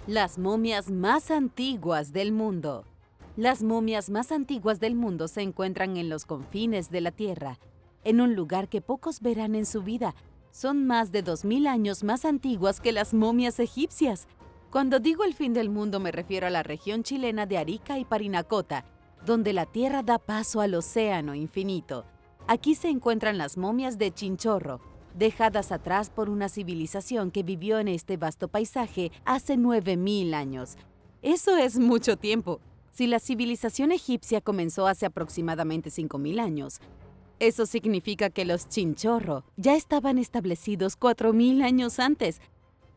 Las momias más antiguas del mundo. Las momias más antiguas del mundo se encuentran en los confines de la Tierra, en un lugar que pocos verán en su vida. Son más de 2000 años más antiguas que las momias egipcias. Cuando digo el fin del mundo me refiero a la región chilena de Arica y Parinacota, donde la Tierra da paso al océano infinito. Aquí se encuentran las momias de Chinchorro, dejadas atrás por una civilización que vivió en este vasto paisaje hace 9000 años. Eso es mucho tiempo. Si la civilización egipcia comenzó hace aproximadamente 5000 años, eso significa que los Chinchorro ya estaban establecidos 4000 años antes.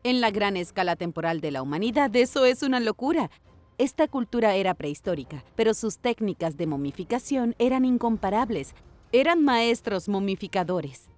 En la gran escala temporal de la humanidad, eso es una locura. Esta cultura era prehistórica, pero sus técnicas de momificación eran incomparables. Eran maestros momificadores.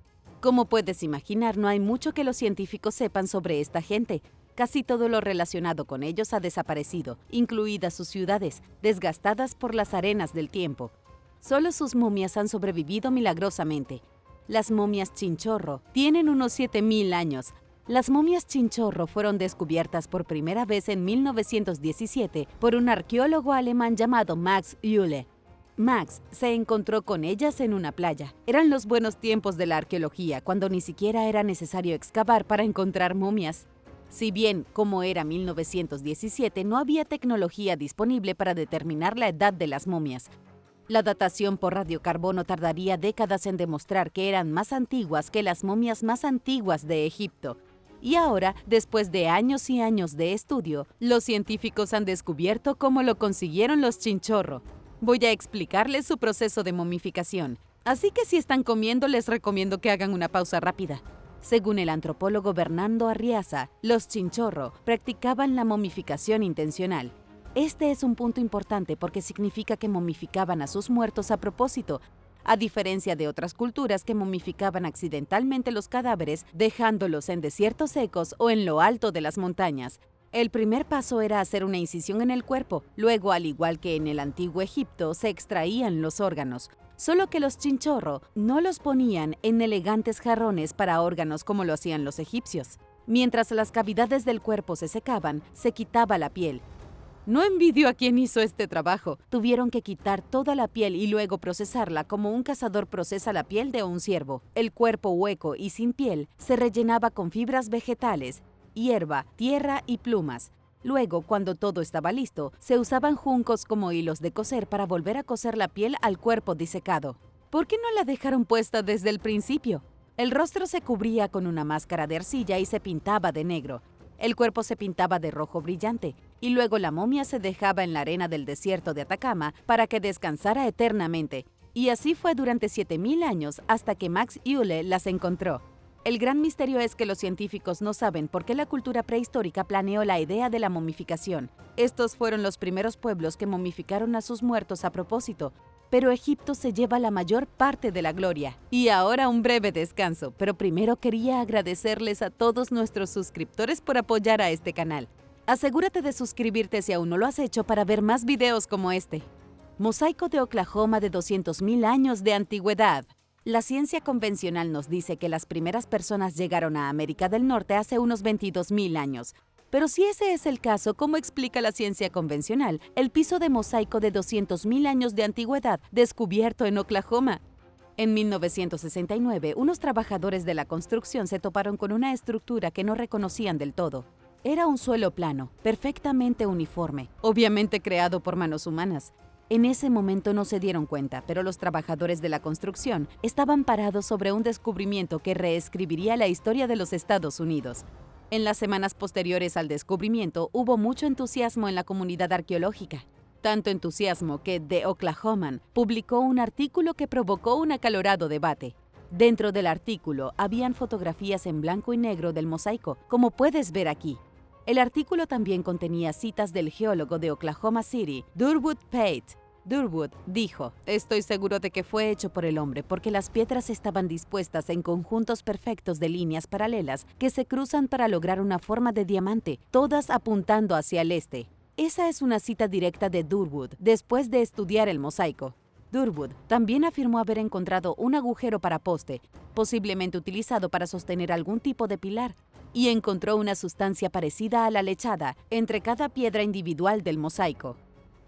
Como puedes imaginar, no hay mucho que los científicos sepan sobre esta gente. Casi todo lo relacionado con ellos ha desaparecido, incluidas sus ciudades, desgastadas por las arenas del tiempo. Solo sus momias han sobrevivido milagrosamente. Las momias Chinchorro tienen unos 7000 años. Las momias Chinchorro fueron descubiertas por primera vez en 1917 por un arqueólogo alemán llamado Max Uhle. Max se encontró con ellas en una playa. Eran los buenos tiempos de la arqueología, cuando ni siquiera era necesario excavar para encontrar momias. Si bien, como era 1917, no había tecnología disponible para determinar la edad de las momias. La datación por radiocarbono tardaría décadas en demostrar que eran más antiguas que las momias más antiguas de Egipto. Y ahora, después de años y años de estudio, los científicos han descubierto cómo lo consiguieron los Chinchorro. Voy a explicarles su proceso de momificación, así que si están comiendo les recomiendo que hagan una pausa rápida. Según el antropólogo Bernardo Arriaza, los Chinchorro practicaban la momificación intencional. Este es un punto importante porque significa que momificaban a sus muertos a propósito, a diferencia de otras culturas que momificaban accidentalmente los cadáveres dejándolos en desiertos secos o en lo alto de las montañas. El primer paso era hacer una incisión en el cuerpo, luego, al igual que en el antiguo Egipto, se extraían los órganos. Solo que los Chinchorro no los ponían en elegantes jarrones para órganos como lo hacían los egipcios. Mientras las cavidades del cuerpo se secaban, se quitaba la piel. No envidio a quien hizo este trabajo. Tuvieron que quitar toda la piel y luego procesarla como un cazador procesa la piel de un ciervo. El cuerpo hueco y sin piel se rellenaba con fibras vegetales, hierba, tierra y plumas. Luego, cuando todo estaba listo, se usaban juncos como hilos de coser para volver a coser la piel al cuerpo disecado. ¿Por qué no la dejaron puesta desde el principio? El rostro se cubría con una máscara de arcilla y se pintaba de negro. El cuerpo se pintaba de rojo brillante, y luego la momia se dejaba en la arena del desierto de Atacama para que descansara eternamente. Y así fue durante 7000 años hasta que Max Uhle las encontró. El gran misterio es que los científicos no saben por qué la cultura prehistórica planeó la idea de la momificación. Estos fueron los primeros pueblos que momificaron a sus muertos a propósito, pero Egipto se lleva la mayor parte de la gloria. Y ahora un breve descanso, pero primero quería agradecerles a todos nuestros suscriptores por apoyar a este canal. Asegúrate de suscribirte si aún no lo has hecho para ver más videos como este. Mosaico de Oklahoma de 200.000 años de antigüedad. La ciencia convencional nos dice que las primeras personas llegaron a América del Norte hace unos 22.000 años. Pero si ese es el caso, ¿cómo explica la ciencia convencional el piso de mosaico de 200.000 años de antigüedad descubierto en Oklahoma? En 1969, unos trabajadores de la construcción se toparon con una estructura que no reconocían del todo. Era un suelo plano, perfectamente uniforme, obviamente creado por manos humanas. En ese momento no se dieron cuenta, pero los trabajadores de la construcción estaban parados sobre un descubrimiento que reescribiría la historia de los Estados Unidos. En las semanas posteriores al descubrimiento hubo mucho entusiasmo en la comunidad arqueológica. Tanto entusiasmo que The Oklahoman publicó un artículo que provocó un acalorado debate. Dentro del artículo habían fotografías en blanco y negro del mosaico, como puedes ver aquí. El artículo también contenía citas del geólogo de Oklahoma City, Durwood Pate. Durwood dijo: "Estoy seguro de que fue hecho por el hombre porque las piedras estaban dispuestas en conjuntos perfectos de líneas paralelas que se cruzan para lograr una forma de diamante, todas apuntando hacia el este". Esa es una cita directa de Durwood después de estudiar el mosaico. Durwood también afirmó haber encontrado un agujero para poste, posiblemente utilizado para sostener algún tipo de pilar. y encontró una sustancia parecida a la lechada entre cada piedra individual del mosaico.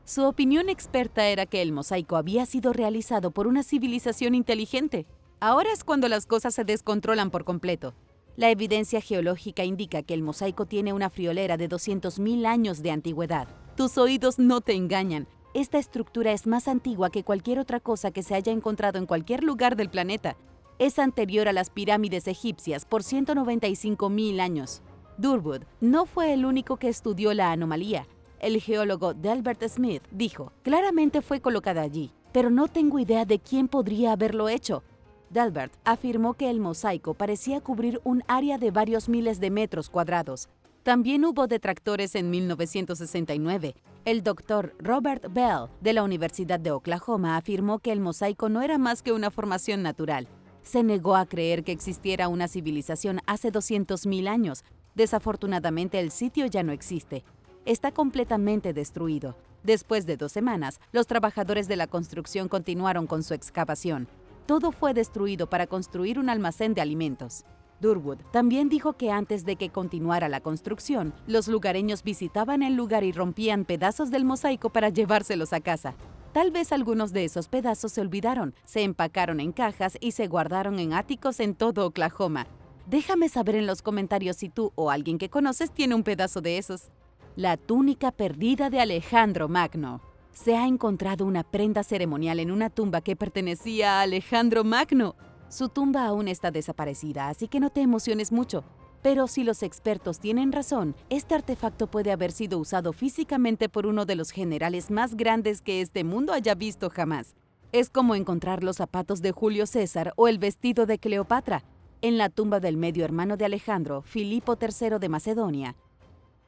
Su opinión experta era que el mosaico había sido realizado por una civilización inteligente. Ahora es cuando las cosas se descontrolan por completo. La evidencia geológica indica que el mosaico tiene una friolera de 200.000 años de antigüedad. Tus oídos no te engañan. Esta estructura es más antigua que cualquier otra cosa que se haya encontrado en cualquier lugar del planeta. Es anterior a las pirámides egipcias por 195.000 años. Durwood no fue el único que estudió la anomalía. El geólogo Delbert Smith dijo, claramente fue colocada allí, pero no tengo idea de quién podría haberlo hecho. Delbert afirmó que el mosaico parecía cubrir un área de varios miles de metros cuadrados. También hubo detractores en 1969. El doctor Robert Bell, de la Universidad de Oklahoma, afirmó que el mosaico no era más que una formación natural. Se negó a creer que existiera una civilización hace 200.000 años. Desafortunadamente, el sitio ya no existe. Está completamente destruido. Después de 2 semanas, los trabajadores de la construcción continuaron con su excavación. Todo fue destruido para construir un almacén de alimentos. Durwood también dijo que antes de que continuara la construcción, los lugareños visitaban el lugar y rompían pedazos del mosaico para llevárselos a casa. Tal vez algunos de esos pedazos se olvidaron, se empacaron en cajas y se guardaron en áticos en todo Oklahoma. Déjame saber en los comentarios si tú o alguien que conoces tiene un pedazo de esos. La túnica perdida de Alejandro Magno. Se ha encontrado una prenda ceremonial en una tumba que pertenecía a Alejandro Magno. Su tumba aún está desaparecida, así que no te emociones mucho. Pero si los expertos tienen razón, este artefacto puede haber sido usado físicamente por uno de los generales más grandes que este mundo haya visto jamás. Es como encontrar los zapatos de Julio César o el vestido de Cleopatra en la tumba del medio hermano de Alejandro, Filipo III de Macedonia.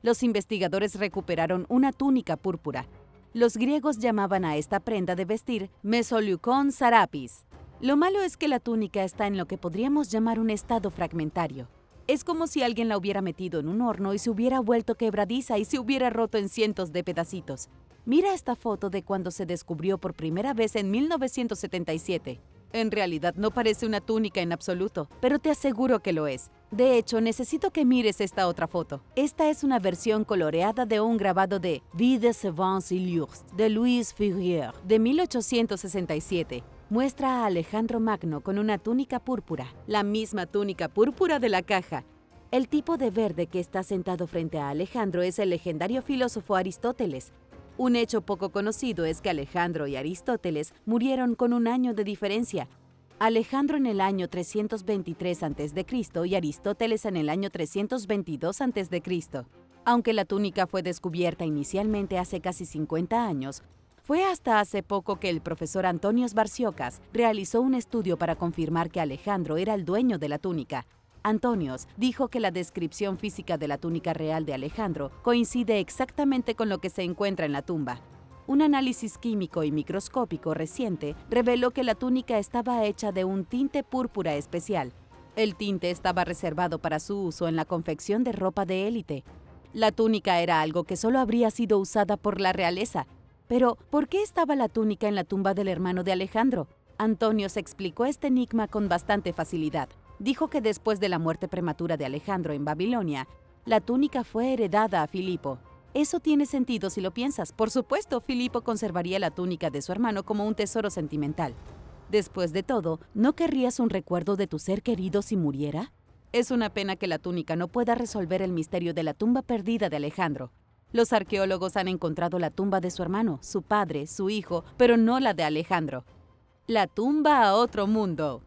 Los investigadores recuperaron una túnica púrpura. Los griegos llamaban a esta prenda de vestir Mesolucón Sarapis. Lo malo es que la túnica está en lo que podríamos llamar un estado fragmentario. Es como si alguien la hubiera metido en un horno y se hubiera vuelto quebradiza y se hubiera roto en cientos de pedacitos. Mira esta foto de cuando se descubrió por primera vez en 1977. En realidad no parece una túnica en absoluto, pero te aseguro que lo es. De hecho, necesito que mires esta otra foto. Esta es una versión coloreada de un grabado de Vie de Savants Illustres de Louis Fourier de 1867. Muestra a Alejandro Magno con una túnica púrpura, la misma túnica púrpura de la caja. El tipo de verde que está sentado frente a Alejandro es el legendario filósofo Aristóteles. Un hecho poco conocido es que Alejandro y Aristóteles murieron con 1 año de diferencia. Alejandro en el año 323 a.C. y Aristóteles en el año 322 a.C. Aunque la túnica fue descubierta inicialmente hace casi 50 años, fue hasta hace poco que el profesor Antonios Barciocas realizó un estudio para confirmar que Alejandro era el dueño de la túnica. Antonios dijo que la descripción física de la túnica real de Alejandro coincide exactamente con lo que se encuentra en la tumba. Un análisis químico y microscópico reciente reveló que la túnica estaba hecha de un tinte púrpura especial. El tinte estaba reservado para su uso en la confección de ropa de élite. La túnica era algo que solo habría sido usada por la realeza. Pero, ¿por qué estaba la túnica en la tumba del hermano de Alejandro? Antonio se explicó este enigma con bastante facilidad. Dijo que después de la muerte prematura de Alejandro en Babilonia, la túnica fue heredada a Filipo. Eso tiene sentido si lo piensas. Por supuesto, Filipo conservaría la túnica de su hermano como un tesoro sentimental. Después de todo, ¿no querrías un recuerdo de tu ser querido si muriera? Es una pena que la túnica no pueda resolver el misterio de la tumba perdida de Alejandro. Los arqueólogos han encontrado la tumba de su hermano, su padre, su hijo, pero no la de Alejandro. La tumba a otro mundo.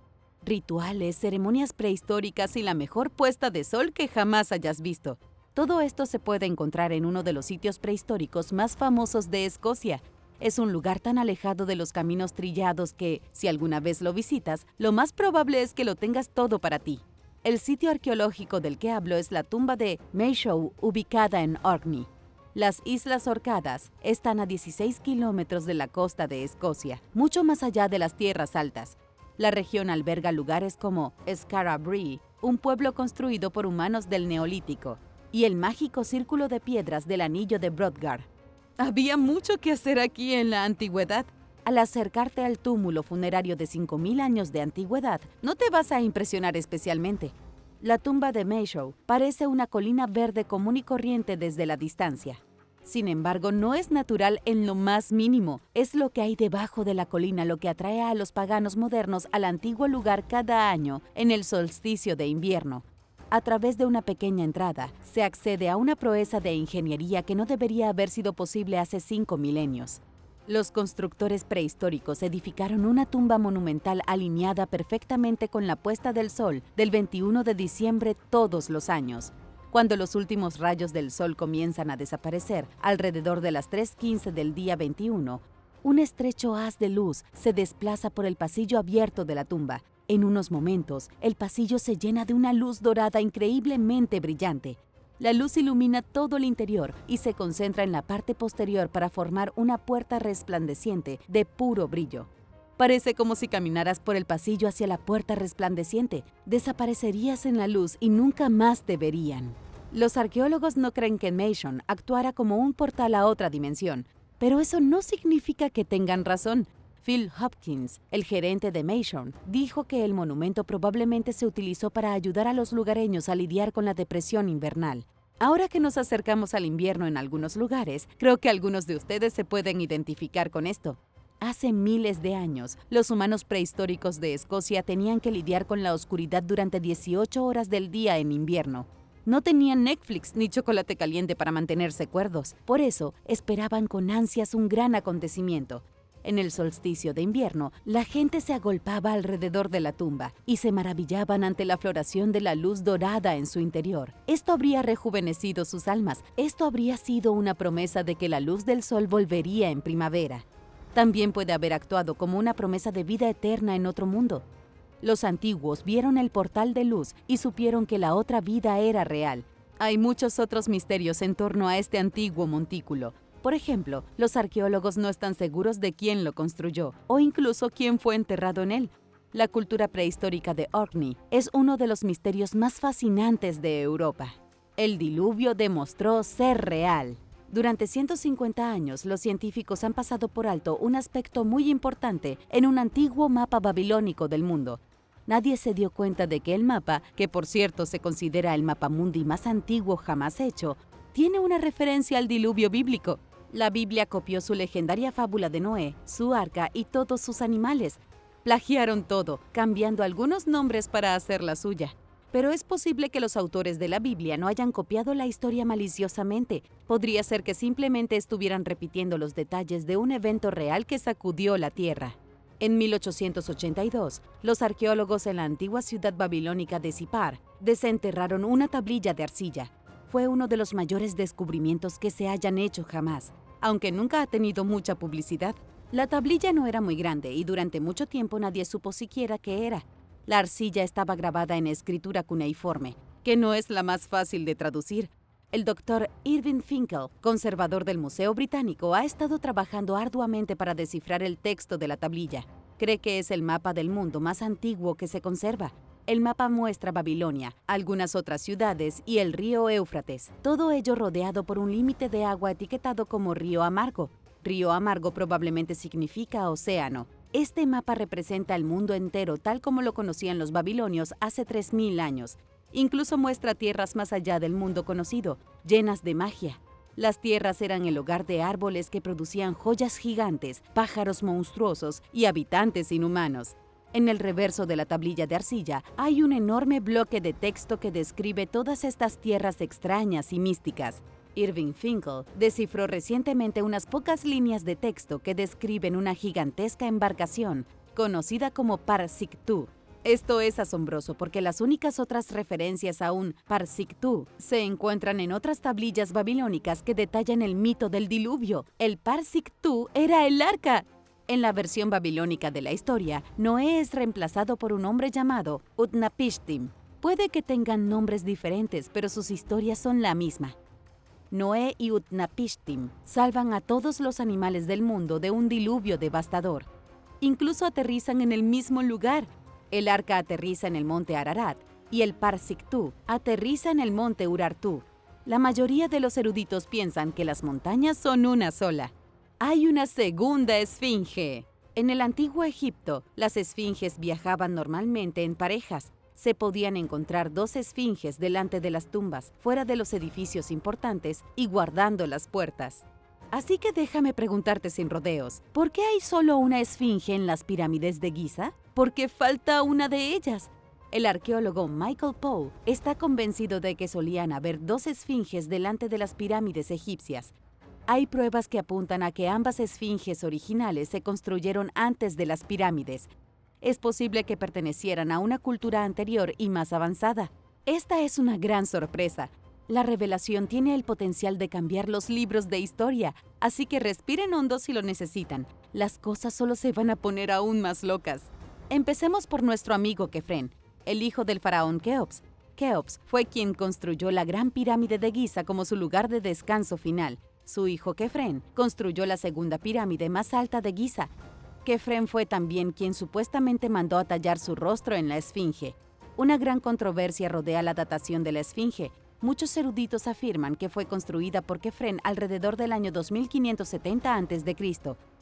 Rituales, ceremonias prehistóricas y la mejor puesta de sol que jamás hayas visto. Todo esto se puede encontrar en uno de los sitios prehistóricos más famosos de Escocia. Es un lugar tan alejado de los caminos trillados que, si alguna vez lo visitas, lo más probable es que lo tengas todo para ti. El sitio arqueológico del que hablo es la tumba de Maeshowe, ubicada en Orkney. Las Islas Orcadas están a 16 kilómetros de la costa de Escocia, mucho más allá de las tierras altas. La región alberga lugares como Skarabree, un pueblo construido por humanos del Neolítico, y el mágico círculo de piedras del Anillo de Brodgar. Había mucho que hacer aquí en la antigüedad. Al acercarte al túmulo funerario de 5.000 años de antigüedad, no te vas a impresionar especialmente. La tumba de Meshow parece una colina verde común y corriente desde la distancia. Sin embargo, no es natural en lo más mínimo. Es lo que hay debajo de la colina lo que atrae a los paganos modernos al antiguo lugar cada año en el solsticio de invierno. A través de una pequeña entrada, se accede a una proeza de ingeniería que no debería haber sido posible hace 5 milenios. Los constructores prehistóricos edificaron una tumba monumental alineada perfectamente con la puesta del sol del 21 de diciembre todos los años. Cuando los últimos rayos del sol comienzan a desaparecer, alrededor de las 3:15 del día 21, un estrecho haz de luz se desplaza por el pasillo abierto de la tumba. En unos momentos, el pasillo se llena de una luz dorada increíblemente brillante. La luz ilumina todo el interior y se concentra en la parte posterior para formar una puerta resplandeciente de puro brillo. Parece como si caminaras por el pasillo hacia la puerta resplandeciente. Desaparecerías en la luz y nunca más te verían. Los arqueólogos no creen que Mashon actuara como un portal a otra dimensión, pero eso no significa que tengan razón. Phil Hopkins, el gerente de Mashon, dijo que el monumento probablemente se utilizó para ayudar a los lugareños a lidiar con la depresión invernal. Ahora que nos acercamos al invierno en algunos lugares, creo que algunos de ustedes se pueden identificar con esto. Hace miles de años, los humanos prehistóricos de Escocia tenían que lidiar con la oscuridad durante 18 horas del día en invierno. No tenían Netflix ni chocolate caliente para mantenerse cuerdos. Por eso, esperaban con ansias un gran acontecimiento. En el solsticio de invierno, la gente se agolpaba alrededor de la tumba y se maravillaban ante la floración de la luz dorada en su interior. Esto habría rejuvenecido sus almas. Esto habría sido una promesa de que la luz del sol volvería en primavera. También puede haber actuado como una promesa de vida eterna en otro mundo. Los antiguos vieron el portal de luz y supieron que la otra vida era real. Hay muchos otros misterios en torno a este antiguo montículo. Por ejemplo, los arqueólogos no están seguros de quién lo construyó o incluso quién fue enterrado en él. La cultura prehistórica de Orkney es uno de los misterios más fascinantes de Europa. El diluvio demostró ser real. Durante 150 años, los científicos han pasado por alto un aspecto muy importante en un antiguo mapa babilónico del mundo. Nadie se dio cuenta de que el mapa, que por cierto se considera el mapamundi más antiguo jamás hecho, tiene una referencia al diluvio bíblico. La Biblia copió su legendaria fábula de Noé, su arca y todos sus animales. Plagiaron todo, cambiando algunos nombres para hacer la suya. Pero es posible que los autores de la Biblia no hayan copiado la historia maliciosamente. Podría ser que simplemente estuvieran repitiendo los detalles de un evento real que sacudió la tierra. En 1882, los arqueólogos en la antigua ciudad babilónica de Sippar desenterraron una tablilla de arcilla. Fue uno de los mayores descubrimientos que se hayan hecho jamás, aunque nunca ha tenido mucha publicidad. La tablilla no era muy grande y durante mucho tiempo nadie supo siquiera qué era. La arcilla estaba grabada en escritura cuneiforme, que no es la más fácil de traducir. El doctor Irving Finkel, conservador del Museo Británico, ha estado trabajando arduamente para descifrar el texto de la tablilla. Cree que es el mapa del mundo más antiguo que se conserva. El mapa muestra Babilonia, algunas otras ciudades y el río Éufrates, todo ello rodeado por un límite de agua etiquetado como Río Amargo. Río Amargo probablemente significa océano. Este mapa representa el mundo entero tal como lo conocían los babilonios hace 3000 años. Incluso muestra tierras más allá del mundo conocido, llenas de magia. Las tierras eran el hogar de árboles que producían joyas gigantes, pájaros monstruosos y habitantes inhumanos. En el reverso de la tablilla de arcilla hay un enorme bloque de texto que describe todas estas tierras extrañas y místicas. Irving Finkel descifró recientemente unas pocas líneas de texto que describen una gigantesca embarcación conocida como Parsik-Tu. Esto es asombroso porque las únicas otras referencias a un Parsik-Tu se encuentran en otras tablillas babilónicas que detallan el mito del diluvio. El Parsik-Tu era el arca. En la versión babilónica de la historia, Noé es reemplazado por un hombre llamado Utnapishtim. Puede que tengan nombres diferentes, pero sus historias son la misma. Noé y Utnapishtim salvan a todos los animales del mundo de un diluvio devastador. Incluso aterrizan en el mismo lugar. El arca aterriza en el monte Ararat y el Parsik-Tu aterriza en el monte Urartu. La mayoría de los eruditos piensan que las montañas son una sola. Hay una segunda esfinge. En el antiguo Egipto, las esfinges viajaban normalmente en parejas. Se podían encontrar 2 esfinges delante de las tumbas, fuera de los edificios importantes y guardando las puertas. Así que déjame preguntarte sin rodeos, ¿por qué hay solo una esfinge en las pirámides de Giza? ¿Por qué falta una de ellas? El arqueólogo Michael Poe está convencido de que solían haber 2 esfinges delante de las pirámides egipcias. Hay pruebas que apuntan a que ambas esfinges originales se construyeron antes de las pirámides. Es posible que pertenecieran a una cultura anterior y más avanzada. Esta es una gran sorpresa. La revelación tiene el potencial de cambiar los libros de historia, así que respiren hondo si lo necesitan. Las cosas solo se van a poner aún más locas. Empecemos por nuestro amigo Kefren, el hijo del faraón Keops. Keops fue quien construyó la Gran Pirámide de Giza como su lugar de descanso final. Su hijo Kefren construyó la segunda pirámide más alta de Giza. Kefren fue también quien supuestamente mandó a tallar su rostro en la esfinge. Una gran controversia rodea la datación de la esfinge. Muchos eruditos afirman que fue construida por Kefren alrededor del año 2570 a.C.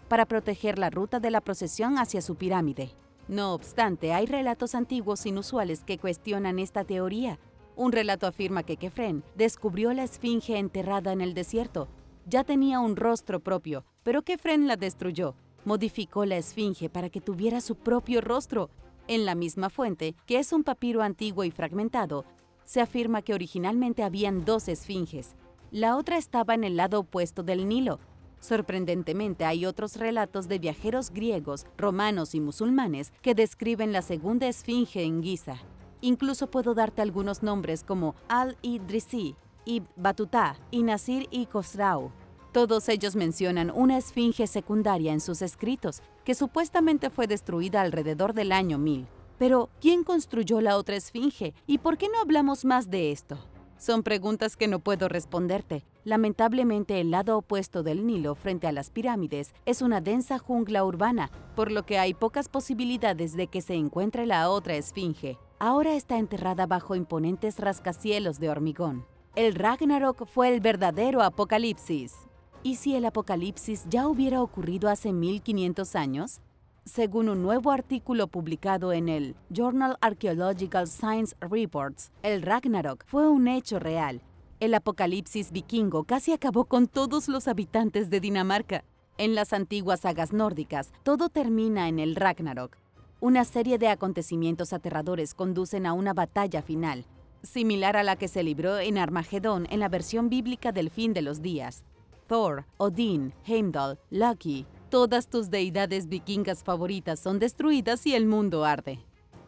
para proteger la ruta de la procesión hacia su pirámide. No obstante, hay relatos antiguos inusuales que cuestionan esta teoría. Un relato afirma que Kefren descubrió la esfinge enterrada en el desierto. Ya tenía un rostro propio, pero Kefren la destruyó. Modificó la esfinge para que tuviera su propio rostro. En la misma fuente, que es un papiro antiguo y fragmentado, se afirma que originalmente habían 2 esfinges. La otra estaba en el lado opuesto del Nilo. Sorprendentemente, hay otros relatos de viajeros griegos, romanos y musulmanes que describen la segunda esfinge en Giza. Incluso puedo darte algunos nombres como Al-Idrisi, Ibn Battuta y Nasir y Khosrau. Todos ellos mencionan una esfinge secundaria en sus escritos, que supuestamente fue destruida alrededor del año 1000. Pero, ¿quién construyó la otra esfinge? ¿Y por qué no hablamos más de esto? Son preguntas que no puedo responderte. Lamentablemente, el lado opuesto del Nilo frente a las pirámides es una densa jungla urbana, por lo que hay pocas posibilidades de que se encuentre la otra esfinge. Ahora está enterrada bajo imponentes rascacielos de hormigón. El Ragnarok fue el verdadero apocalipsis. ¿Y si el apocalipsis ya hubiera ocurrido hace 1500 años? Según un nuevo artículo publicado en el Journal Archaeological Science Reports, el Ragnarok fue un hecho real. El apocalipsis vikingo casi acabó con todos los habitantes de Dinamarca. En las antiguas sagas nórdicas, todo termina en el Ragnarok. Una serie de acontecimientos aterradores conducen a una batalla final, similar a la que se libró en Armagedón en la versión bíblica del fin de los días. Thor, Odín, Heimdall, Loki, todas tus deidades vikingas favoritas son destruidas y el mundo arde.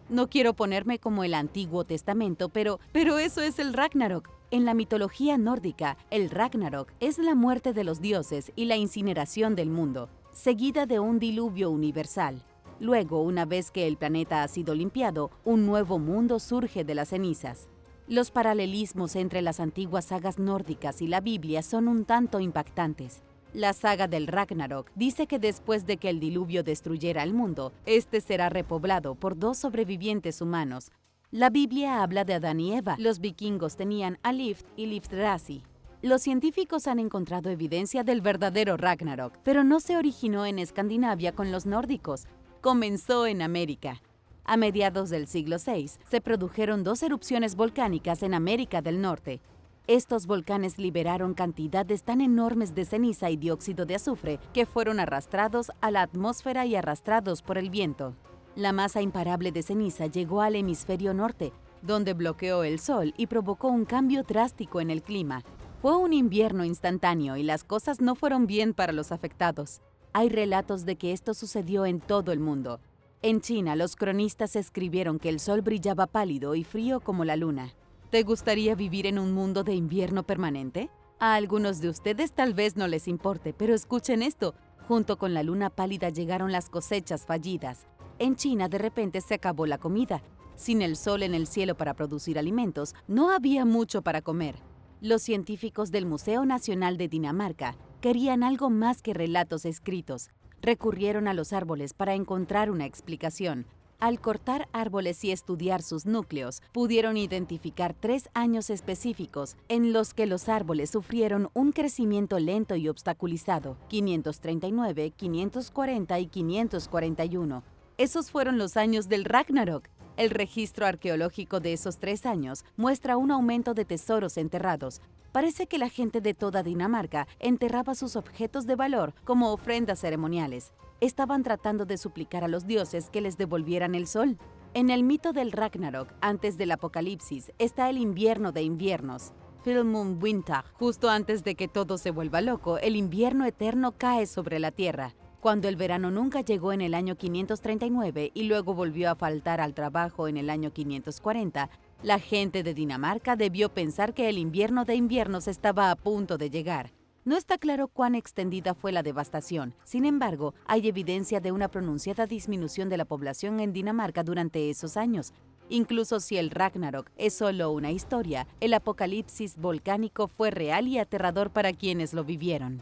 No quiero ponerme como el Antiguo Testamento, pero eso es el Ragnarok. En la mitología nórdica, el Ragnarok es la muerte de los dioses y la incineración del mundo, seguida de un diluvio universal. Luego, una vez que el planeta ha sido limpiado, un nuevo mundo surge de las cenizas. Los paralelismos entre las antiguas sagas nórdicas y la Biblia son un tanto impactantes. La saga del Ragnarok dice que después de que el diluvio destruyera el mundo, este será repoblado por 2 sobrevivientes humanos. La Biblia habla de Adán y Eva. Los vikingos tenían a Lift y Lifthrasi. Los científicos han encontrado evidencia del verdadero Ragnarok, pero no se originó en Escandinavia con los nórdicos. Comenzó en América. A mediados del siglo VI, se produjeron 2 erupciones volcánicas en América del Norte. Estos volcanes liberaron cantidades tan enormes de ceniza y dióxido de azufre que fueron arrastrados a la atmósfera y arrastrados por el viento. La masa imparable de ceniza llegó al hemisferio norte, donde bloqueó el sol y provocó un cambio drástico en el clima. Fue un invierno instantáneo y las cosas no fueron bien para los afectados. Hay relatos de que esto sucedió en todo el mundo. En China, los cronistas escribieron que el sol brillaba pálido y frío como la luna. ¿Te gustaría vivir en un mundo de invierno permanente? A algunos de ustedes tal vez no les importe, pero escuchen esto. Junto con la luna pálida llegaron las cosechas fallidas. En China, de repente, se acabó la comida. Sin el sol en el cielo para producir alimentos, no había mucho para comer. Los científicos del Museo Nacional de Dinamarca querían algo más que relatos escritos. Recurrieron a los árboles para encontrar una explicación. Al cortar árboles y estudiar sus núcleos, pudieron identificar 3 años específicos en los que los árboles sufrieron un crecimiento lento y obstaculizado: 539, 540 y 541. Esos fueron los años del Ragnarok. El registro arqueológico de esos 3 años muestra un aumento de tesoros enterrados. Parece que la gente de toda Dinamarca enterraba sus objetos de valor como ofrendas ceremoniales. Estaban tratando de suplicar a los dioses que les devolvieran el sol. En el mito del Ragnarok, antes del apocalipsis, está el invierno de inviernos, Winter. Justo antes de que todo se vuelva loco, el invierno eterno cae sobre la tierra. Cuando el verano nunca llegó en el año 539 y luego volvió a faltar al trabajo en el año 540, la gente de Dinamarca debió pensar que el invierno de inviernos estaba a punto de llegar. No está claro cuán extendida fue la devastación. Sin embargo, hay evidencia de una pronunciada disminución de la población en Dinamarca durante esos años. Incluso si el Ragnarok es solo una historia, el apocalipsis volcánico fue real y aterrador para quienes lo vivieron.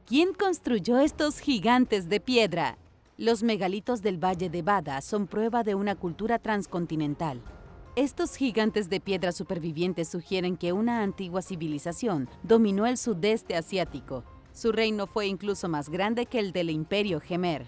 ¿Quién construyó estos gigantes de piedra? Los megalitos del Valle de Vada son prueba de una cultura transcontinental. Estos gigantes de piedra supervivientes sugieren que una antigua civilización dominó el sudeste asiático. Su reino fue incluso más grande que el del Imperio Jemer.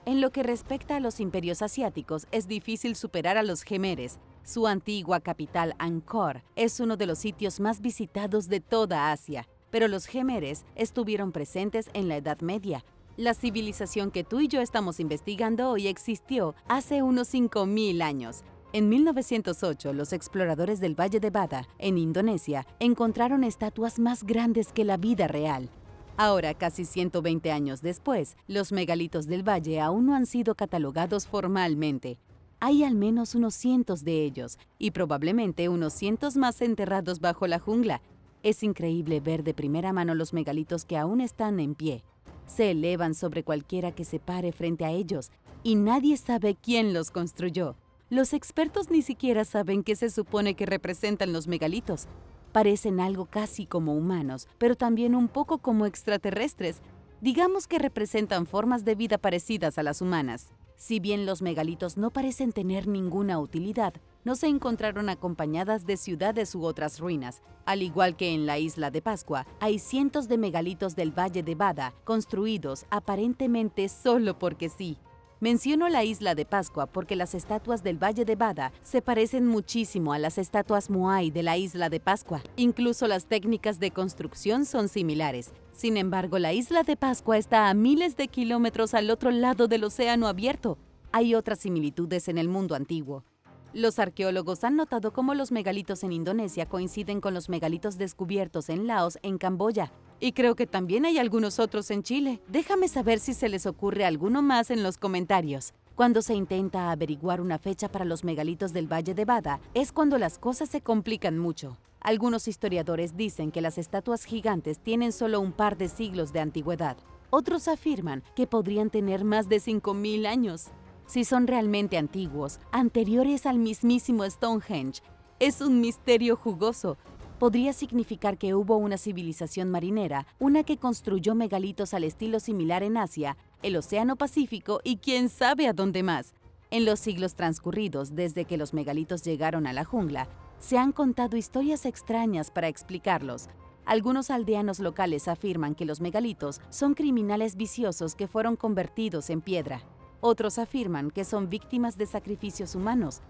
En lo que respecta a los imperios asiáticos, es difícil superar a los jemeres. Su antigua capital, Angkor, es uno de los sitios más visitados de toda Asia. Pero los jemeres estuvieron presentes en la Edad Media. La civilización que tú y yo estamos investigando hoy existió hace unos 5000 años. En 1908, los exploradores del Valle de Vada, en Indonesia, encontraron estatuas más grandes que la vida real. Ahora, casi 120 años después, los megalitos del valle aún no han sido catalogados formalmente. Hay al menos unos cientos de ellos, y probablemente unos cientos más enterrados bajo la jungla. Es increíble ver de primera mano los megalitos que aún están en pie. Se elevan sobre cualquiera que se pare frente a ellos, y nadie sabe quién los construyó. Los expertos ni siquiera saben qué se supone que representan los megalitos. Parecen algo casi como humanos, pero también un poco como extraterrestres. Digamos que representan formas de vida parecidas a las humanas. Si bien los megalitos no parecen tener ninguna utilidad, no se encontraron acompañadas de ciudades u otras ruinas. Al igual que en la isla de Pascua, hay cientos de megalitos del Valle de Vada construidos aparentemente solo porque sí. Menciono la isla de Pascua porque las estatuas del Valle de Vada se parecen muchísimo a las estatuas Moai de la isla de Pascua. Incluso las técnicas de construcción son similares. Sin embargo, la isla de Pascua está a miles de kilómetros al otro lado del océano abierto. Hay otras similitudes en el mundo antiguo. Los arqueólogos han notado cómo los megalitos en Indonesia coinciden con los megalitos descubiertos en Laos, en Camboya. Y creo que también hay algunos otros en Chile. Déjame saber si se les ocurre alguno más en los comentarios. Cuando se intenta averiguar una fecha para los megalitos del Valle de Vada, es cuando las cosas se complican mucho. Algunos historiadores dicen que las estatuas gigantes tienen solo un par de siglos de antigüedad. Otros afirman que podrían tener más de 5000 años. Si son realmente antiguos, anteriores al mismísimo Stonehenge, es un misterio jugoso. Podría significar que hubo una civilización marinera, una que construyó megalitos al estilo similar en Asia, el Océano Pacífico y quién sabe a dónde más. En los siglos transcurridos, desde que los megalitos llegaron a la jungla, se han contado historias extrañas para explicarlos. Algunos aldeanos locales afirman que los megalitos son criminales viciosos que fueron convertidos en piedra. Otros afirman que son víctimas de sacrificios humanos.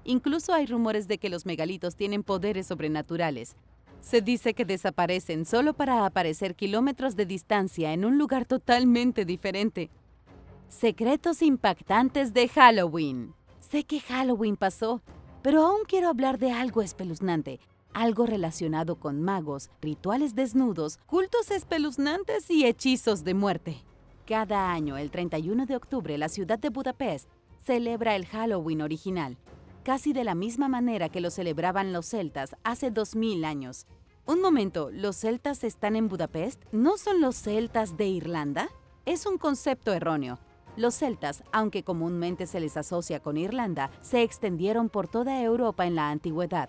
Incluso hay rumores de que los megalitos tienen poderes sobrenaturales. Se dice que desaparecen solo para aparecer kilómetros de distancia en un lugar totalmente diferente. Secretos impactantes de Halloween. Sé que Halloween pasó, pero aún quiero hablar de algo espeluznante. Algo relacionado con magos, rituales desnudos, cultos espeluznantes y hechizos de muerte. Cada año, el 31 de octubre, la ciudad de Budapest celebra el Halloween original, casi de la misma manera que lo celebraban los celtas hace 2000 años. Un momento, ¿los celtas están en Budapest? ¿No son los celtas de Irlanda? Es un concepto erróneo. Los celtas, aunque comúnmente se les asocia con Irlanda, se extendieron por toda Europa en la antigüedad.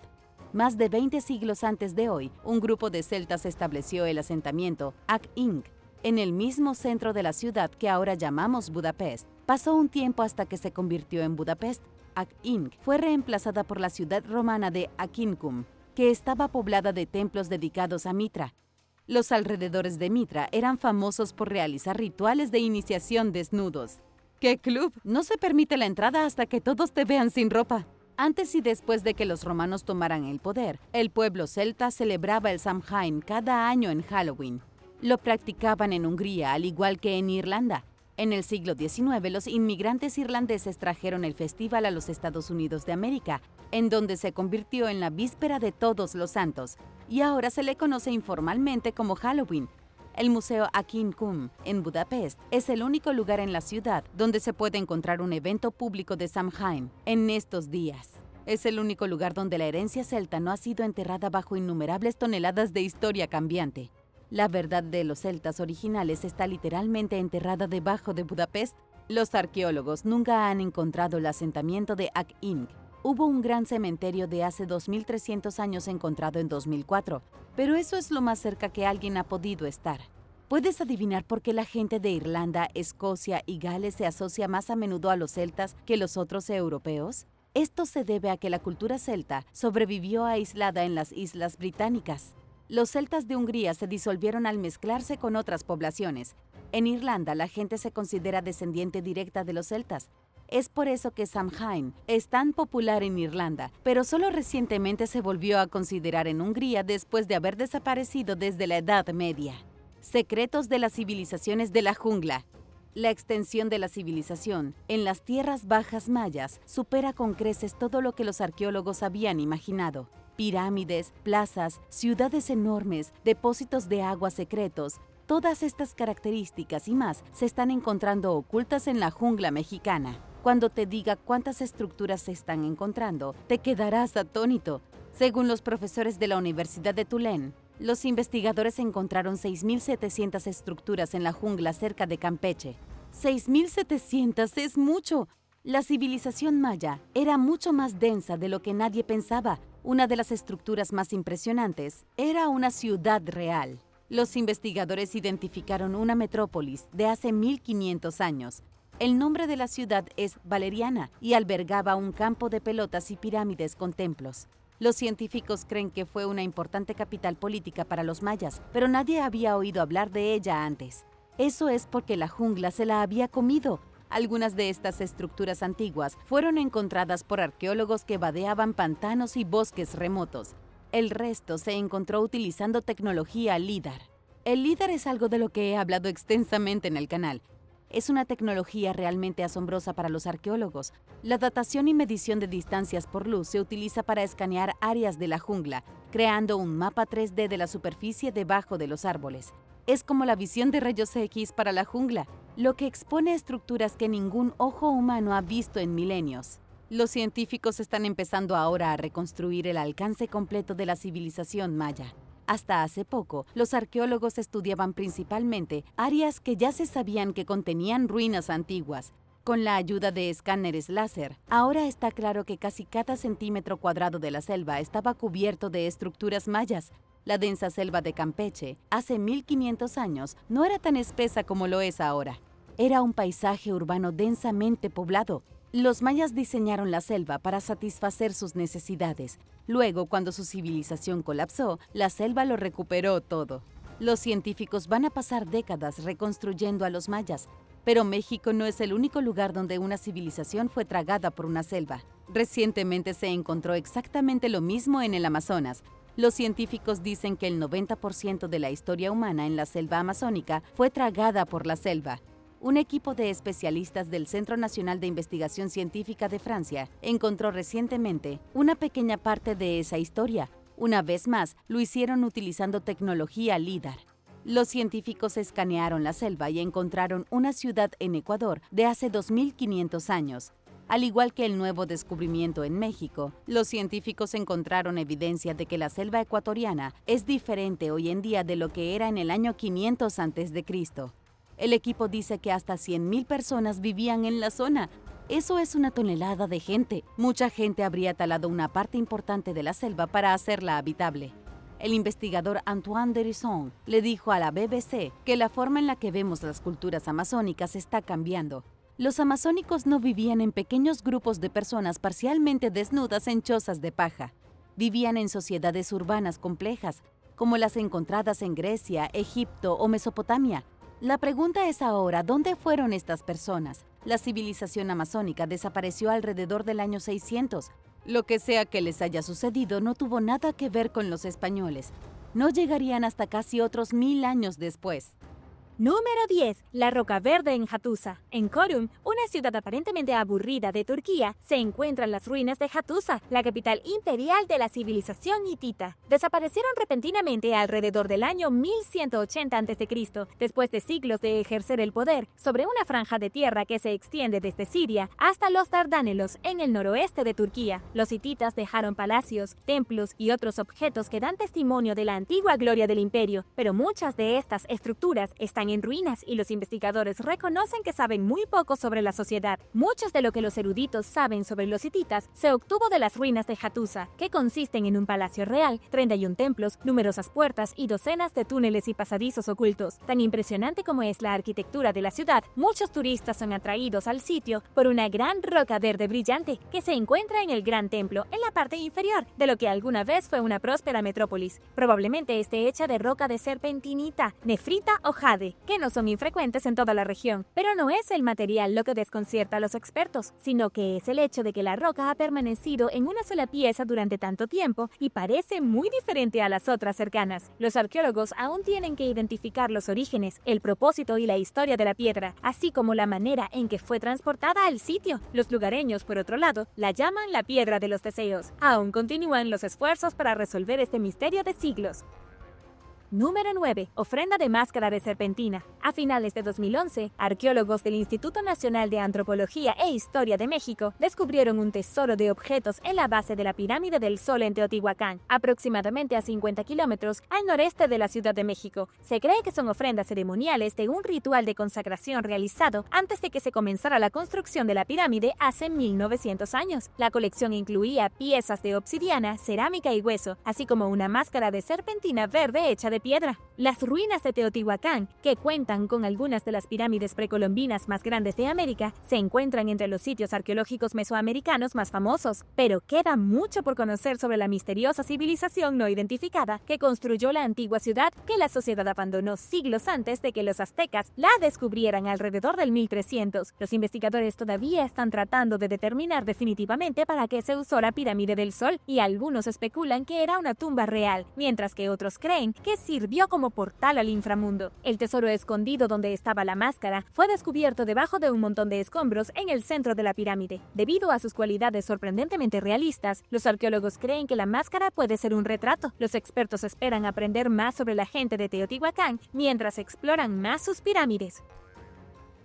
Más de 20 siglos antes de hoy, un grupo de celtas estableció el asentamiento Ac Ing, en el mismo centro de la ciudad que ahora llamamos Budapest. Pasó un tiempo hasta que se convirtió en Budapest. Ac Ing fue reemplazada por la ciudad romana de Aquincum, que estaba poblada de templos dedicados a Mitra. Los alrededores de Mitra eran famosos por realizar rituales de iniciación desnudos. ¡Qué club! No se permite la entrada hasta que todos te vean sin ropa. Antes y después de que los romanos tomaran el poder, el pueblo celta celebraba el Samhain cada año en Halloween. Lo practicaban en Hungría, al igual que en Irlanda. En el siglo XIX, los inmigrantes irlandeses trajeron el festival a los Estados Unidos de América, en donde se convirtió en la víspera de Todos los Santos, y ahora se le conoce informalmente como Halloween. El Museo Akin-Kum, en Budapest, es el único lugar en la ciudad donde se puede encontrar un evento público de Samhain en estos días. Es el único lugar donde la herencia celta no ha sido enterrada bajo innumerables toneladas de historia cambiante. La verdad de los celtas originales está literalmente enterrada debajo de Budapest. Los arqueólogos nunca han encontrado el asentamiento de Ak-Ink. Hubo un gran cementerio de hace 2300 años encontrado en 2004, pero eso es lo más cerca que alguien ha podido estar. ¿Puedes adivinar por qué la gente de Irlanda, Escocia y Gales se asocia más a menudo a los celtas que los otros europeos? Esto se debe a que la cultura celta sobrevivió aislada en las Islas Británicas. Los celtas de Hungría se disolvieron al mezclarse con otras poblaciones. En Irlanda, la gente se considera descendiente directa de los celtas. Es por eso que Samhain es tan popular en Irlanda, pero solo recientemente se volvió a considerar en Hungría después de haber desaparecido desde la Edad Media. Secretos de las civilizaciones de la jungla. La extensión de la civilización en las tierras bajas mayas supera con creces todo lo que los arqueólogos habían imaginado. Pirámides, plazas, ciudades enormes, depósitos de agua secretos, todas estas características y más se están encontrando ocultas en la jungla mexicana. Cuando te diga cuántas estructuras se están encontrando, te quedarás atónito. Según los profesores de la Universidad de Tulane, los investigadores encontraron 6.700 estructuras en la jungla cerca de Campeche. ¡6.700 es mucho! La civilización maya era mucho más densa de lo que nadie pensaba. Una de las estructuras más impresionantes era una ciudad real. Los investigadores identificaron una metrópolis de hace 1500 años. El nombre de la ciudad es Valeriana y albergaba un campo de pelotas y pirámides con templos. Los científicos creen que fue una importante capital política para los mayas, pero nadie había oído hablar de ella antes. Eso es porque la jungla se la había comido. Algunas de estas estructuras antiguas fueron encontradas por arqueólogos que vadeaban pantanos y bosques remotos. El resto se encontró utilizando tecnología LIDAR. El LIDAR es algo de lo que he hablado extensamente en el canal. Es una tecnología realmente asombrosa para los arqueólogos. La datación y medición de distancias por luz se utiliza para escanear áreas de la jungla, creando un mapa 3D de la superficie debajo de los árboles. Es como la visión de rayos X para la jungla, lo que expone estructuras que ningún ojo humano ha visto en milenios. Los científicos están empezando ahora a reconstruir el alcance completo de la civilización maya. Hasta hace poco, los arqueólogos estudiaban principalmente áreas que ya se sabían que contenían ruinas antiguas. Con la ayuda de escáneres láser, ahora está claro que casi cada centímetro cuadrado de la selva estaba cubierto de estructuras mayas. La densa selva de Campeche, hace 1500 años, no era tan espesa como lo es ahora. Era un paisaje urbano densamente poblado. Los mayas diseñaron la selva para satisfacer sus necesidades. Luego, cuando su civilización colapsó, la selva lo recuperó todo. Los científicos van a pasar décadas reconstruyendo a los mayas, pero México no es el único lugar donde una civilización fue tragada por una selva. Recientemente se encontró exactamente lo mismo en el Amazonas. Los científicos dicen que el 90% de la historia humana en la selva amazónica fue tragada por la selva. Un equipo de especialistas del Centro Nacional de Investigación Científica de Francia encontró recientemente una pequeña parte de esa historia. Una vez más, lo hicieron utilizando tecnología LIDAR. Los científicos escanearon la selva y encontraron una ciudad en Ecuador de hace 2500 años. Al igual que el nuevo descubrimiento en México, los científicos encontraron evidencia de que la selva ecuatoriana es diferente hoy en día de lo que era en el año 500 a.C. El equipo dice que hasta 100,000 personas vivían en la zona. Eso es una tonelada de gente. Mucha gente habría talado una parte importante de la selva para hacerla habitable. El investigador Antoine Dérisson le dijo a la BBC que la forma en la que vemos las culturas amazónicas está cambiando. Los amazónicos no vivían en pequeños grupos de personas parcialmente desnudas en chozas de paja. Vivían en sociedades urbanas complejas, como las encontradas en Grecia, Egipto o Mesopotamia. La pregunta es ahora, ¿dónde fueron estas personas? La civilización amazónica desapareció alrededor del año 600. Lo que sea que les haya sucedido no tuvo nada que ver con los españoles. No llegarían hasta casi otros 1000 años después. Número 10. La Roca Verde en Hattusa. En Çorum, una ciudad aparentemente aburrida de Turquía, se encuentran las ruinas de Hattusa, la capital imperial de la civilización hitita. Desaparecieron repentinamente alrededor del año 1180 a.C., después de siglos de ejercer el poder sobre una franja de tierra que se extiende desde Siria hasta los Dardanelos en el noroeste de Turquía. Los hititas dejaron palacios, templos y otros objetos que dan testimonio de la antigua gloria del imperio, pero muchas de estas estructuras están en ruinas y los investigadores reconocen que saben muy poco sobre la sociedad. Muchos de lo que los eruditos saben sobre los hititas se obtuvo de las ruinas de Hattusa, que consisten en un palacio real, 31 templos, numerosas puertas y docenas de túneles y pasadizos ocultos. Tan impresionante como es la arquitectura de la ciudad, muchos turistas son atraídos al sitio por una gran roca verde brillante que se encuentra en el gran templo en la parte inferior de lo que alguna vez fue una próspera metrópolis. Probablemente esté hecha de roca de serpentinita, nefrita o jade, que no son infrecuentes en toda la región. Pero no es el material lo que desconcierta a los expertos, sino que es el hecho de que la roca ha permanecido en una sola pieza durante tanto tiempo y parece muy diferente a las otras cercanas. Los arqueólogos aún tienen que identificar los orígenes, el propósito y la historia de la piedra, así como la manera en que fue transportada al sitio. Los lugareños, por otro lado, la llaman la piedra de los deseos. Aún continúan los esfuerzos para resolver este misterio de siglos. Número 9. Ofrenda de máscara de serpentina. A finales de 2011, arqueólogos del Instituto Nacional de Antropología e Historia de México descubrieron un tesoro de objetos en la base de la Pirámide del Sol en Teotihuacán, aproximadamente a 50 kilómetros al noreste de la Ciudad de México. Se cree que son ofrendas ceremoniales de un ritual de consagración realizado antes de que se comenzara la construcción de la pirámide hace 1900 años. La colección incluía piezas de obsidiana, cerámica y hueso, así como una máscara de serpentina verde hecha de piedra. Las ruinas de Teotihuacán, que cuentan con algunas de las pirámides precolombinas más grandes de América, se encuentran entre los sitios arqueológicos mesoamericanos más famosos, pero queda mucho por conocer sobre la misteriosa civilización no identificada que construyó la antigua ciudad que la sociedad abandonó siglos antes de que los aztecas la descubrieran alrededor del 1300. Los investigadores todavía están tratando de determinar definitivamente para qué se usó la pirámide del Sol, y algunos especulan que era una tumba real, mientras que otros creen que sirvió como portal al inframundo. El tesoro escondido donde estaba la máscara fue descubierto debajo de un montón de escombros en el centro de la pirámide. Debido a sus cualidades sorprendentemente realistas, los arqueólogos creen que la máscara puede ser un retrato. Los expertos esperan aprender más sobre la gente de Teotihuacán mientras exploran más sus pirámides.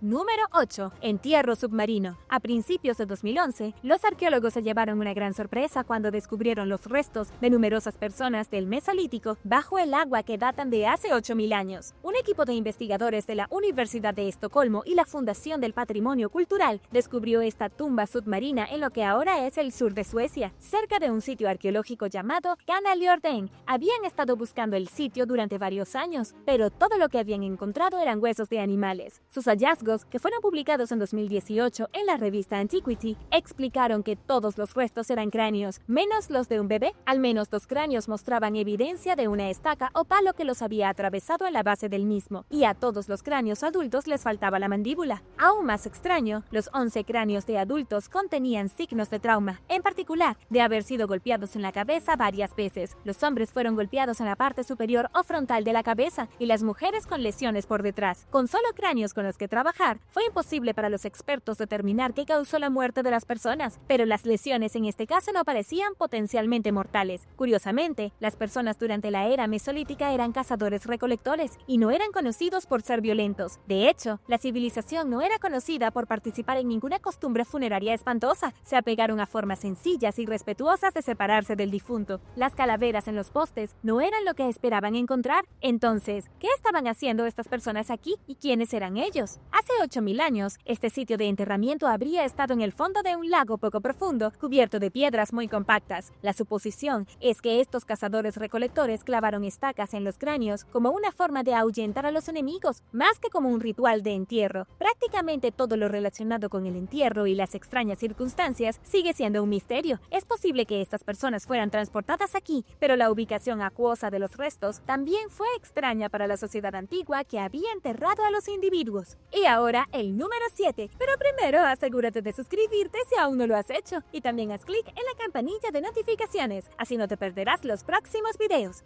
Número 8. Entierro submarino. A principios de 2011, los arqueólogos se llevaron una gran sorpresa cuando descubrieron los restos de numerosas personas del Mesolítico bajo el agua que datan de hace 8000 años. Un equipo de investigadores de la Universidad de Estocolmo y la Fundación del Patrimonio Cultural descubrió esta tumba submarina en lo que ahora es el sur de Suecia, cerca de un sitio arqueológico llamado Canaliorden. Habían estado buscando el sitio durante varios años, pero todo lo que habían encontrado eran huesos de animales. Sus hallazgos, que fueron publicados en 2018 en la revista Antiquity, explicaron que todos los restos eran cráneos, menos los de un bebé. Al menos 2 cráneos mostraban evidencia de una estaca o palo que los había atravesado en la base del mismo, y a todos los cráneos adultos les faltaba la mandíbula. Aún más extraño, los 11 cráneos de adultos contenían signos de trauma, en particular de haber sido golpeados en la cabeza varias veces. Los hombres fueron golpeados en la parte superior o frontal de la cabeza, y las mujeres con lesiones por detrás. Con solo cráneos con los que trabajar, fue imposible para los expertos determinar qué causó la muerte de las personas, pero las lesiones en este caso no parecían potencialmente mortales. Curiosamente, las personas durante la era mesolítica eran cazadores-recolectores y no eran conocidos por ser violentos. De hecho, la civilización no era conocida por participar en ninguna costumbre funeraria espantosa. Se apegaron a formas sencillas y respetuosas de separarse del difunto. Las calaveras en los postes no eran lo que esperaban encontrar. Entonces, ¿qué estaban haciendo estas personas aquí y quiénes eran ellos? Hace 8000 años, este sitio de enterramiento habría estado en el fondo de un lago poco profundo, cubierto de piedras muy compactas. La suposición es que estos cazadores-recolectores clavaron estacas en los cráneos como una forma de ahuyentar a los enemigos, más que como un ritual de entierro. Prácticamente todo lo relacionado con el entierro y las extrañas circunstancias sigue siendo un misterio. Es posible que estas personas fueran transportadas aquí, pero la ubicación acuosa de los restos también fue extraña para la sociedad antigua que había enterrado a los individuos. Y ahora el número 7, pero primero asegúrate de suscribirte si aún no lo has hecho y también haz clic en la campanilla de notificaciones, así no te perderás los próximos videos.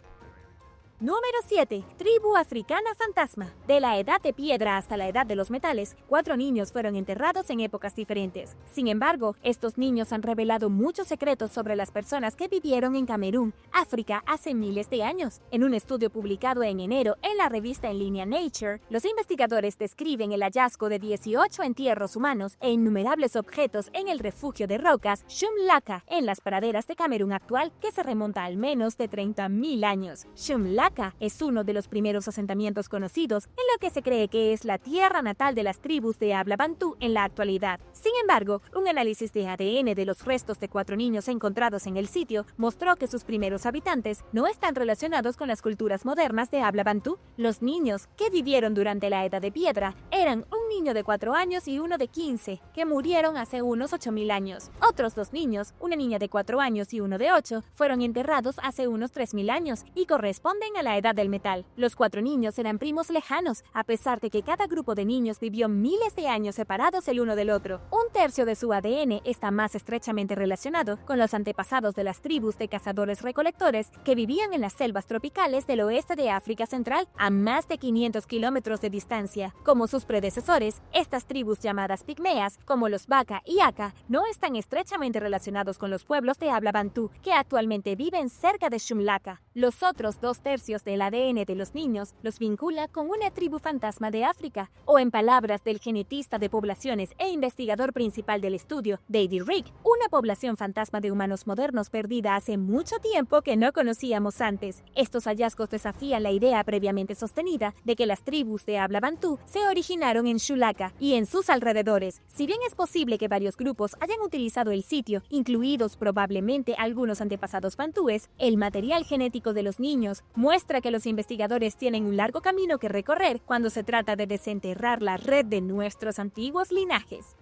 Número 7. Tribu africana fantasma. De la edad de piedra hasta la edad de los metales, 4 niños fueron enterrados en épocas diferentes. Sin embargo, estos niños han revelado muchos secretos sobre las personas que vivieron en Camerún, África, hace miles de años. En un estudio publicado en enero en la revista en línea Nature, los investigadores describen el hallazgo de 18 entierros humanos e innumerables objetos en el refugio de rocas Shumlaka, en las praderas de Camerún actual, que se remonta al menos de 30.000 años. Shumlaka es uno de los primeros asentamientos conocidos en lo que se cree que es la tierra natal de las tribus de habla bantú en la actualidad. Sin embargo, un análisis de ADN de los restos de 4 niños encontrados en el sitio mostró que sus primeros habitantes no están relacionados con las culturas modernas de habla bantú. Los niños que vivieron durante la Edad de Piedra eran un niño de 4 años y uno de 15, que murieron hace unos 8.000 años. Otros 2 niños, una niña de 4 años y uno de 8, fueron enterrados hace unos 3.000 años y corresponden a la Edad del Metal. Los 4 niños eran primos lejanos, a pesar de que cada grupo de niños vivió miles de años separados el uno del otro. Un tercio de su ADN está más estrechamente relacionado con los antepasados de las tribus de cazadores-recolectores que vivían en las selvas tropicales del oeste de África Central, a más de 500 kilómetros de distancia. Como sus predecesores, estas tribus llamadas pigmeas, como los Baka y Aka, no están estrechamente relacionados con los pueblos de habla bantú que actualmente viven cerca de Shumlaka. Los otros 2 tercios del ADN de los niños los vincula con una tribu fantasma de África, o en palabras del genetista de poblaciones e investigador principal del estudio, David Rick, una población fantasma de humanos modernos perdida hace mucho tiempo que no conocíamos antes. Estos hallazgos desafían la idea previamente sostenida de que las tribus de habla bantú se originaron en Shulaka y en sus alrededores. Si bien es posible que varios grupos hayan utilizado el sitio, incluidos probablemente algunos antepasados bantúes, el material genético de los niños muestra que los investigadores tienen un largo camino que recorrer cuando se trata de desenterrar la red de nuestros antiguos linajes.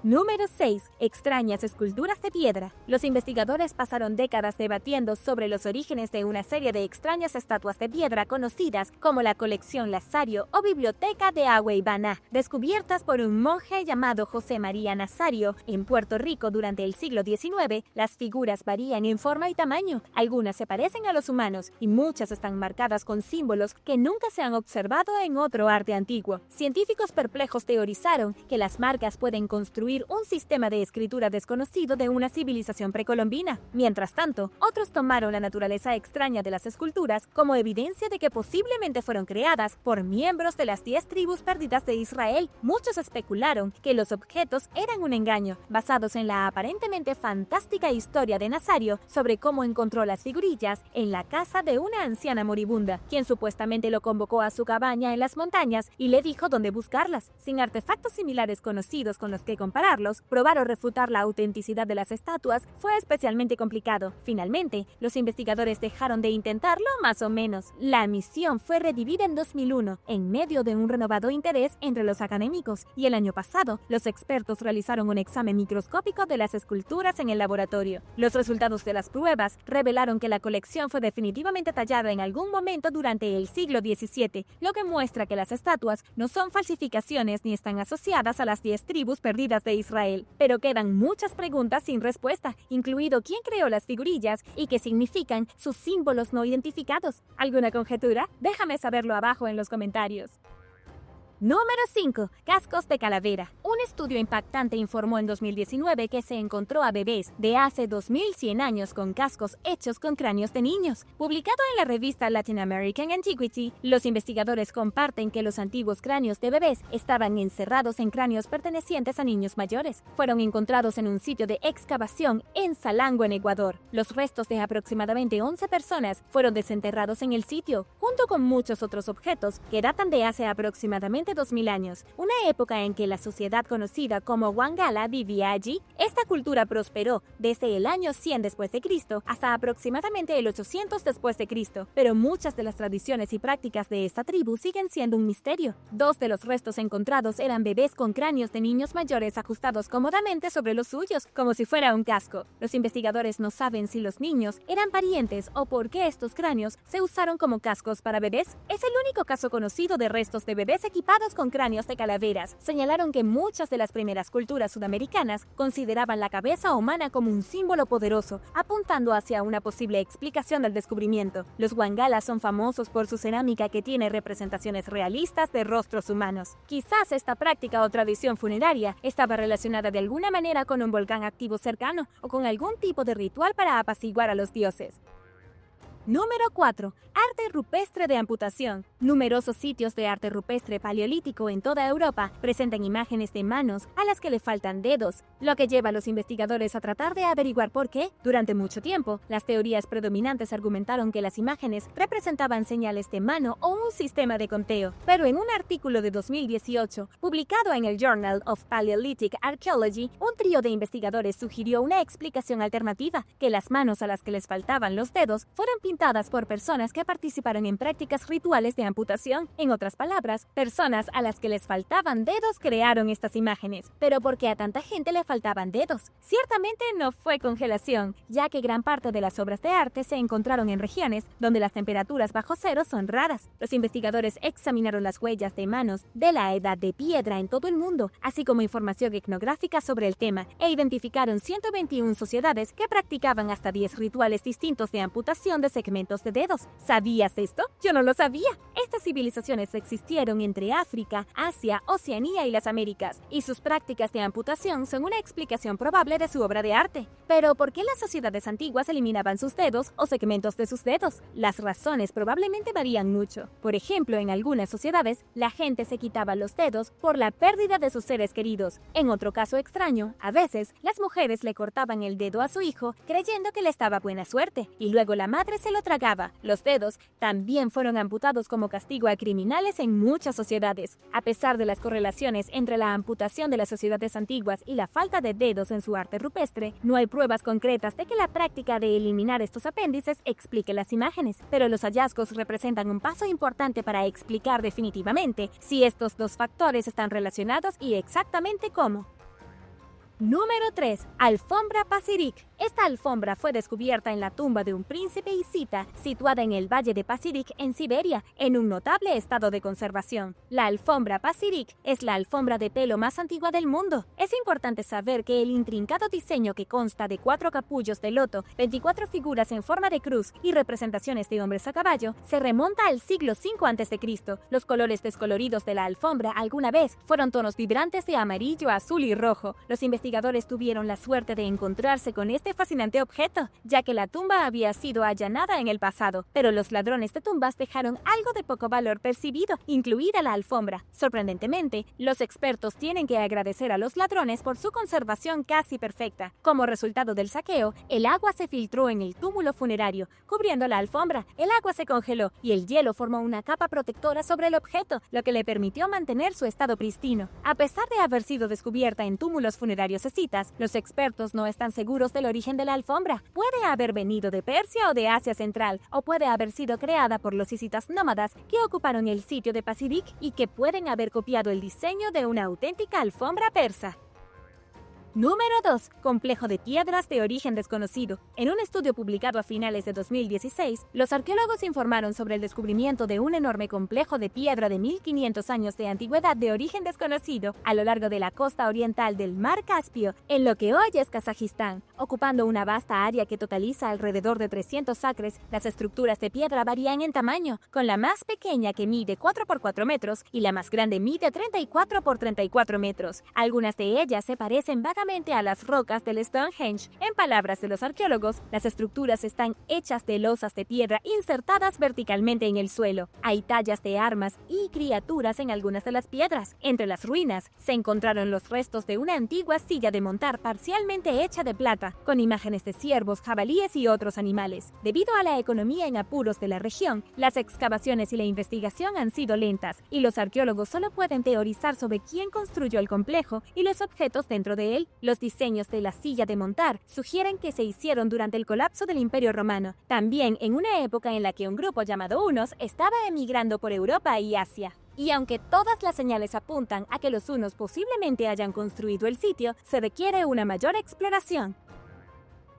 Número 6. Extrañas esculturas de piedra. Los investigadores pasaron décadas debatiendo sobre los orígenes de una serie de extrañas estatuas de piedra conocidas como la colección Lazario o Biblioteca de Agua y Baná, descubiertas por un monje llamado José María Nazario en Puerto Rico durante el siglo XIX. Las figuras varían en forma y tamaño. Algunas se parecen a los humanos y muchas están marcadas con símbolos que nunca se han observado en otro arte antiguo. Científicos perplejos teorizaron que las marcas pueden construir un sistema de escritura desconocido de una civilización precolombina. Mientras tanto, otros tomaron la naturaleza extraña de las esculturas como evidencia de que posiblemente fueron creadas por miembros de las 10 tribus perdidas de Israel. Muchos especularon que los objetos eran un engaño, basados en la aparentemente fantástica historia de Nazario sobre cómo encontró las figurillas en la casa de una anciana moribunda, quien supuestamente lo convocó a su cabaña en las montañas y le dijo dónde buscarlas. Sin artefactos similares conocidos con los que compararlos, probar o refutar la autenticidad de las estatuas fue especialmente complicado. Finalmente, los investigadores dejaron de intentarlo más o menos. La misión fue revivida en 2001, en medio de un renovado interés entre los académicos, y el año pasado, los expertos realizaron un examen microscópico de las esculturas en el laboratorio. Los resultados de las pruebas revelaron que la colección fue definitivamente tallada en algún momento durante el siglo XVII, lo que muestra que las estatuas no son falsificaciones ni están asociadas a las 10 tribus perdidas de Israel. Pero quedan muchas preguntas sin respuesta, incluido quién creó las figurillas y qué significan sus símbolos no identificados. ¿Alguna conjetura? Déjame saberlo abajo en los comentarios. Número 5. Cascos de calavera. Un estudio impactante informó en 2019 que se encontró a bebés de hace 2100 años con cascos hechos con cráneos de niños. Publicado en la revista Latin American Antiquity, los investigadores comparten que los antiguos cráneos de bebés estaban encerrados en cráneos pertenecientes a niños mayores. Fueron encontrados en un sitio de excavación en Salango, en Ecuador. Los restos de aproximadamente 11 personas fueron desenterrados en el sitio, junto con muchos otros objetos que datan de hace aproximadamente 2000 años, una época en que la sociedad conocida como Wangala vivía allí. Esta cultura prosperó desde el año 100 después de Cristo hasta aproximadamente el 800 después de Cristo, pero muchas de las tradiciones y prácticas de esta tribu siguen siendo un misterio. 2 de los restos encontrados eran bebés con cráneos de niños mayores ajustados cómodamente sobre los suyos, como si fuera un casco. Los investigadores no saben si los niños eran parientes o por qué estos cráneos se usaron como cascos para bebés. Es el único caso conocido de restos de bebés equipados decorados con cráneos de calaveras, señalaron que muchas de las primeras culturas sudamericanas consideraban la cabeza humana como un símbolo poderoso, apuntando hacia una posible explicación del descubrimiento. Los huangalas son famosos por su cerámica que tiene representaciones realistas de rostros humanos. Quizás esta práctica o tradición funeraria estaba relacionada de alguna manera con un volcán activo cercano o con algún tipo de ritual para apaciguar a los dioses. Número 4. Arte rupestre de amputación. Numerosos sitios de arte rupestre paleolítico en toda Europa presentan imágenes de manos a las que le faltan dedos, lo que lleva a los investigadores a tratar de averiguar por qué. Durante mucho tiempo, las teorías predominantes argumentaron que las imágenes representaban señales de mano o un sistema de conteo, pero en un artículo de 2018, publicado en el Journal of Paleolithic Archaeology, un trío de investigadores sugirió una explicación alternativa, que las manos a las que les faltaban los dedos fueron pintadas por personas que participaron en prácticas rituales de amputación. En otras palabras, personas a las que les faltaban dedos crearon estas imágenes. Pero ¿por qué a tanta gente le faltaban dedos? Ciertamente no fue congelación, ya que gran parte de las obras de arte se encontraron en regiones donde las temperaturas bajo cero son raras. Los investigadores examinaron las huellas de manos de la edad de piedra en todo el mundo, así como información etnográfica sobre el tema, e identificaron 121 sociedades que practicaban hasta 10 rituales distintos de amputación de segmentos de dedos. ¿Sabías esto? Yo no lo sabía. Estas civilizaciones existieron entre África, Asia, Oceanía y las Américas, y sus prácticas de amputación son una explicación probable de su obra de arte. Pero ¿por qué las sociedades antiguas eliminaban sus dedos o segmentos de sus dedos? Las razones probablemente varían mucho. Por ejemplo, en algunas sociedades, la gente se quitaba los dedos por la pérdida de sus seres queridos. En otro caso extraño, a veces, las mujeres le cortaban el dedo a su hijo creyendo que le estaba buena suerte, y luego la madre se lo tragaba. Los dedos también fueron amputados como castigo a criminales en muchas sociedades. A pesar de las correlaciones entre la amputación de las sociedades antiguas y la falta de dedos en su arte rupestre, no hay pruebas concretas de que la práctica de eliminar estos apéndices explique las imágenes, pero los hallazgos representan un paso importante para explicar definitivamente si estos dos factores están relacionados y exactamente cómo. Número 3. Alfombra Pacific. Esta alfombra fue descubierta en la tumba de un príncipe hitita situada en el valle de Pacific en Siberia, en un notable estado de conservación. La alfombra Pacific es la alfombra de pelo más antigua del mundo. Es importante saber que el intrincado diseño, que consta de 4 capullos de loto, 24 figuras en forma de cruz y representaciones de hombres a caballo, se remonta al siglo V a.C. Los colores descoloridos de la alfombra alguna vez fueron tonos vibrantes de amarillo, azul y rojo. Los investigadores tuvieron la suerte de encontrarse con este fascinante objeto, ya que la tumba había sido allanada en el pasado, pero los ladrones de tumbas dejaron algo de poco valor percibido, incluida la alfombra. Sorprendentemente, los expertos tienen que agradecer a los ladrones por su conservación casi perfecta. Como resultado del saqueo, el agua se filtró en el túmulo funerario, cubriendo la alfombra. El agua se congeló y el hielo formó una capa protectora sobre el objeto, lo que le permitió mantener su estado pristino. A pesar de haber sido descubierta en túmulos funerarios escitas, los expertos no están seguros del origen de la alfombra. Puede haber venido de Persia o de Asia Central, o puede haber sido creada por los escitas nómadas que ocuparon el sitio de Pacific y que pueden haber copiado el diseño de una auténtica alfombra persa. Número 2. Complejo de piedras de origen desconocido. En un estudio publicado a finales de 2016, los arqueólogos informaron sobre el descubrimiento de un enorme complejo de piedra de 1500 años de antigüedad de origen desconocido a lo largo de la costa oriental del Mar Caspio, en lo que hoy es Kazajistán. Ocupando una vasta área que totaliza alrededor de 300 acres, las estructuras de piedra varían en tamaño, con la más pequeña que mide 4 por 4 metros y la más grande mide 34 por 34 metros. Algunas de ellas se parecen vagamente a las rocas del Stonehenge. En palabras de los arqueólogos, las estructuras están hechas de losas de piedra insertadas verticalmente en el suelo. Hay tallas de armas y criaturas en algunas de las piedras. Entre las ruinas se encontraron los restos de una antigua silla de montar parcialmente hecha de plata, con imágenes de ciervos, jabalíes y otros animales. Debido a la economía en apuros de la región, las excavaciones y la investigación han sido lentas, y los arqueólogos solo pueden teorizar sobre quién construyó el complejo y los objetos dentro de él. Los diseños de la silla de montar sugieren que se hicieron durante el colapso del Imperio Romano, también en una época en la que un grupo llamado hunos estaba emigrando por Europa y Asia. Y aunque todas las señales apuntan a que los hunos posiblemente hayan construido el sitio, se requiere una mayor exploración.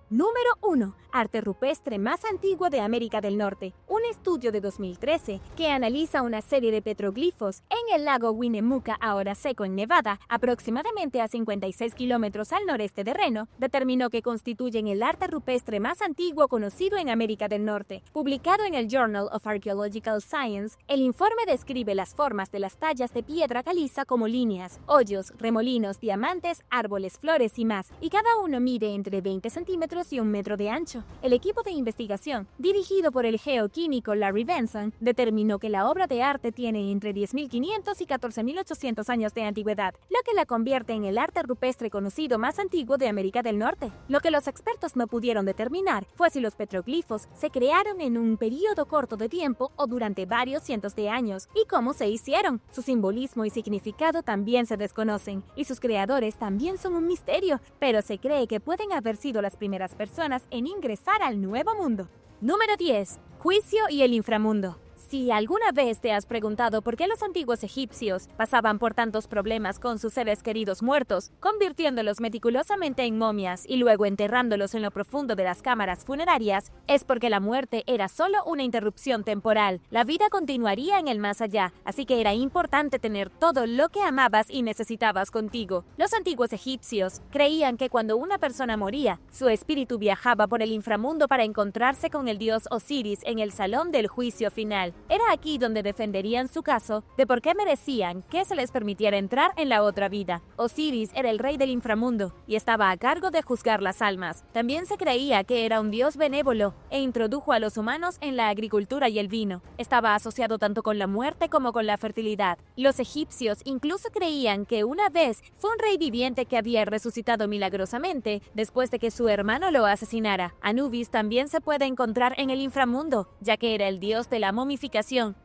Número 1. Arte rupestre más antiguo de América del Norte. Un estudio de 2013 que analiza una serie de petroglifos en el lago Winnemucca, ahora seco en Nevada, aproximadamente a 56 kilómetros al noreste de Reno, determinó que constituyen el arte rupestre más antiguo conocido en América del Norte. Publicado en el Journal of Archaeological Science, el informe describe las formas de las tallas de piedra caliza como líneas, hoyos, remolinos, diamantes, árboles, flores y más, y cada uno mide entre 20 centímetros y 1 metro de ancho. El equipo de investigación, dirigido por el geoquímico Larry Benson, determinó que la obra de arte tiene entre 10.500 y 14.800 años de antigüedad, lo que la convierte en el arte rupestre conocido más antiguo de América del Norte. Lo que los expertos no pudieron determinar fue si los petroglifos se crearon en un periodo corto de tiempo o durante varios cientos de años, y cómo se hicieron. Su simbolismo y significado también se desconocen, y sus creadores también son un misterio, pero se cree que pueden haber sido las primeras personas en ingresar al Nuevo Mundo. Número 10. Juicio y el inframundo. Si alguna vez te has preguntado por qué los antiguos egipcios pasaban por tantos problemas con sus seres queridos muertos, convirtiéndolos meticulosamente en momias y luego enterrándolos en lo profundo de las cámaras funerarias, es porque la muerte era solo una interrupción temporal. La vida continuaría en el más allá, así que era importante tener todo lo que amabas y necesitabas contigo. Los antiguos egipcios creían que cuando una persona moría, su espíritu viajaba por el inframundo para encontrarse con el dios Osiris en el salón del juicio final. Era aquí donde defenderían su caso de por qué merecían que se les permitiera entrar en la otra vida. Osiris era el rey del inframundo y estaba a cargo de juzgar las almas. También se creía que era un dios benévolo e introdujo a los humanos en la agricultura y el vino. Estaba asociado tanto con la muerte como con la fertilidad. Los egipcios incluso creían que una vez fue un rey viviente que había resucitado milagrosamente después de que su hermano lo asesinara. Anubis también se puede encontrar en el inframundo, ya que era el dios de la momificación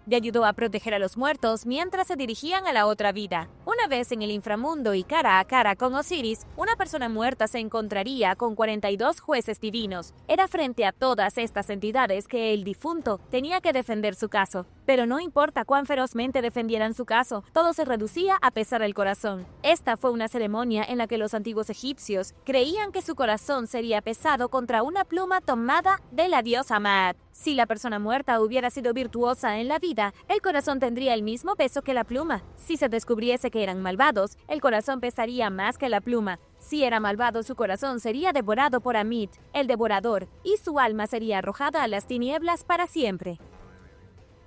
y ayudó a proteger a los muertos mientras se dirigían a la otra vida. Una vez en el inframundo y cara a cara con Osiris, una persona muerta se encontraría con 42 jueces divinos. Era frente a todas estas entidades que el difunto tenía que defender su caso. Pero no importa cuán ferozmente defendieran su caso, todo se reducía a pesar el corazón. Esta fue una ceremonia en la que los antiguos egipcios creían que su corazón sería pesado contra una pluma tomada de la diosa Maat. Si la persona muerta hubiera sido virtuosa en la vida, el corazón tendría el mismo peso que la pluma. Si se descubriese que eran malvados, el corazón pesaría más que la pluma. Si era malvado, su corazón sería devorado por Amit, el devorador, y su alma sería arrojada a las tinieblas para siempre.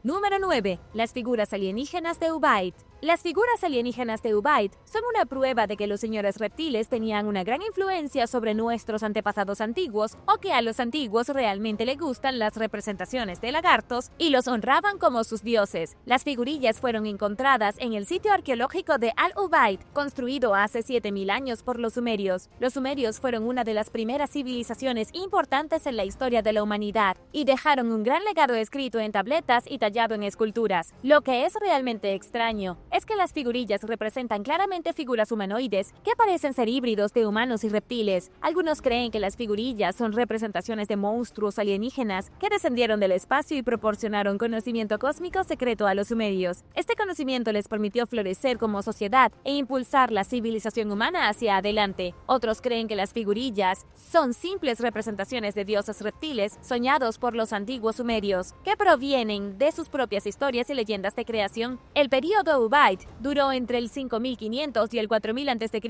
Número 9. Las figuras alienígenas de Ubaid. Las figuras alienígenas de Ubaid son una prueba de que los señores reptiles tenían una gran influencia sobre nuestros antepasados antiguos, o que a los antiguos realmente les gustan las representaciones de lagartos y los honraban como sus dioses. Las figurillas fueron encontradas en el sitio arqueológico de Al-Ubaid, construido hace 7000 años por los sumerios. Los sumerios fueron una de las primeras civilizaciones importantes en la historia de la humanidad y dejaron un gran legado escrito en tabletas y tallado en esculturas. Lo que es realmente extraño es que las figurillas representan claramente figuras humanoides que parecen ser híbridos de humanos y reptiles. Algunos creen que las figurillas son representaciones de monstruos alienígenas que descendieron del espacio y proporcionaron conocimiento cósmico secreto a los sumerios. Este conocimiento les permitió florecer como sociedad e impulsar la civilización humana hacia adelante. Otros creen que las figurillas son simples representaciones de dioses reptiles soñados por los antiguos sumerios, que provienen de sus propias historias y leyendas de creación. El período Ubaid duró entre el 5500 y el 4000 a.C.,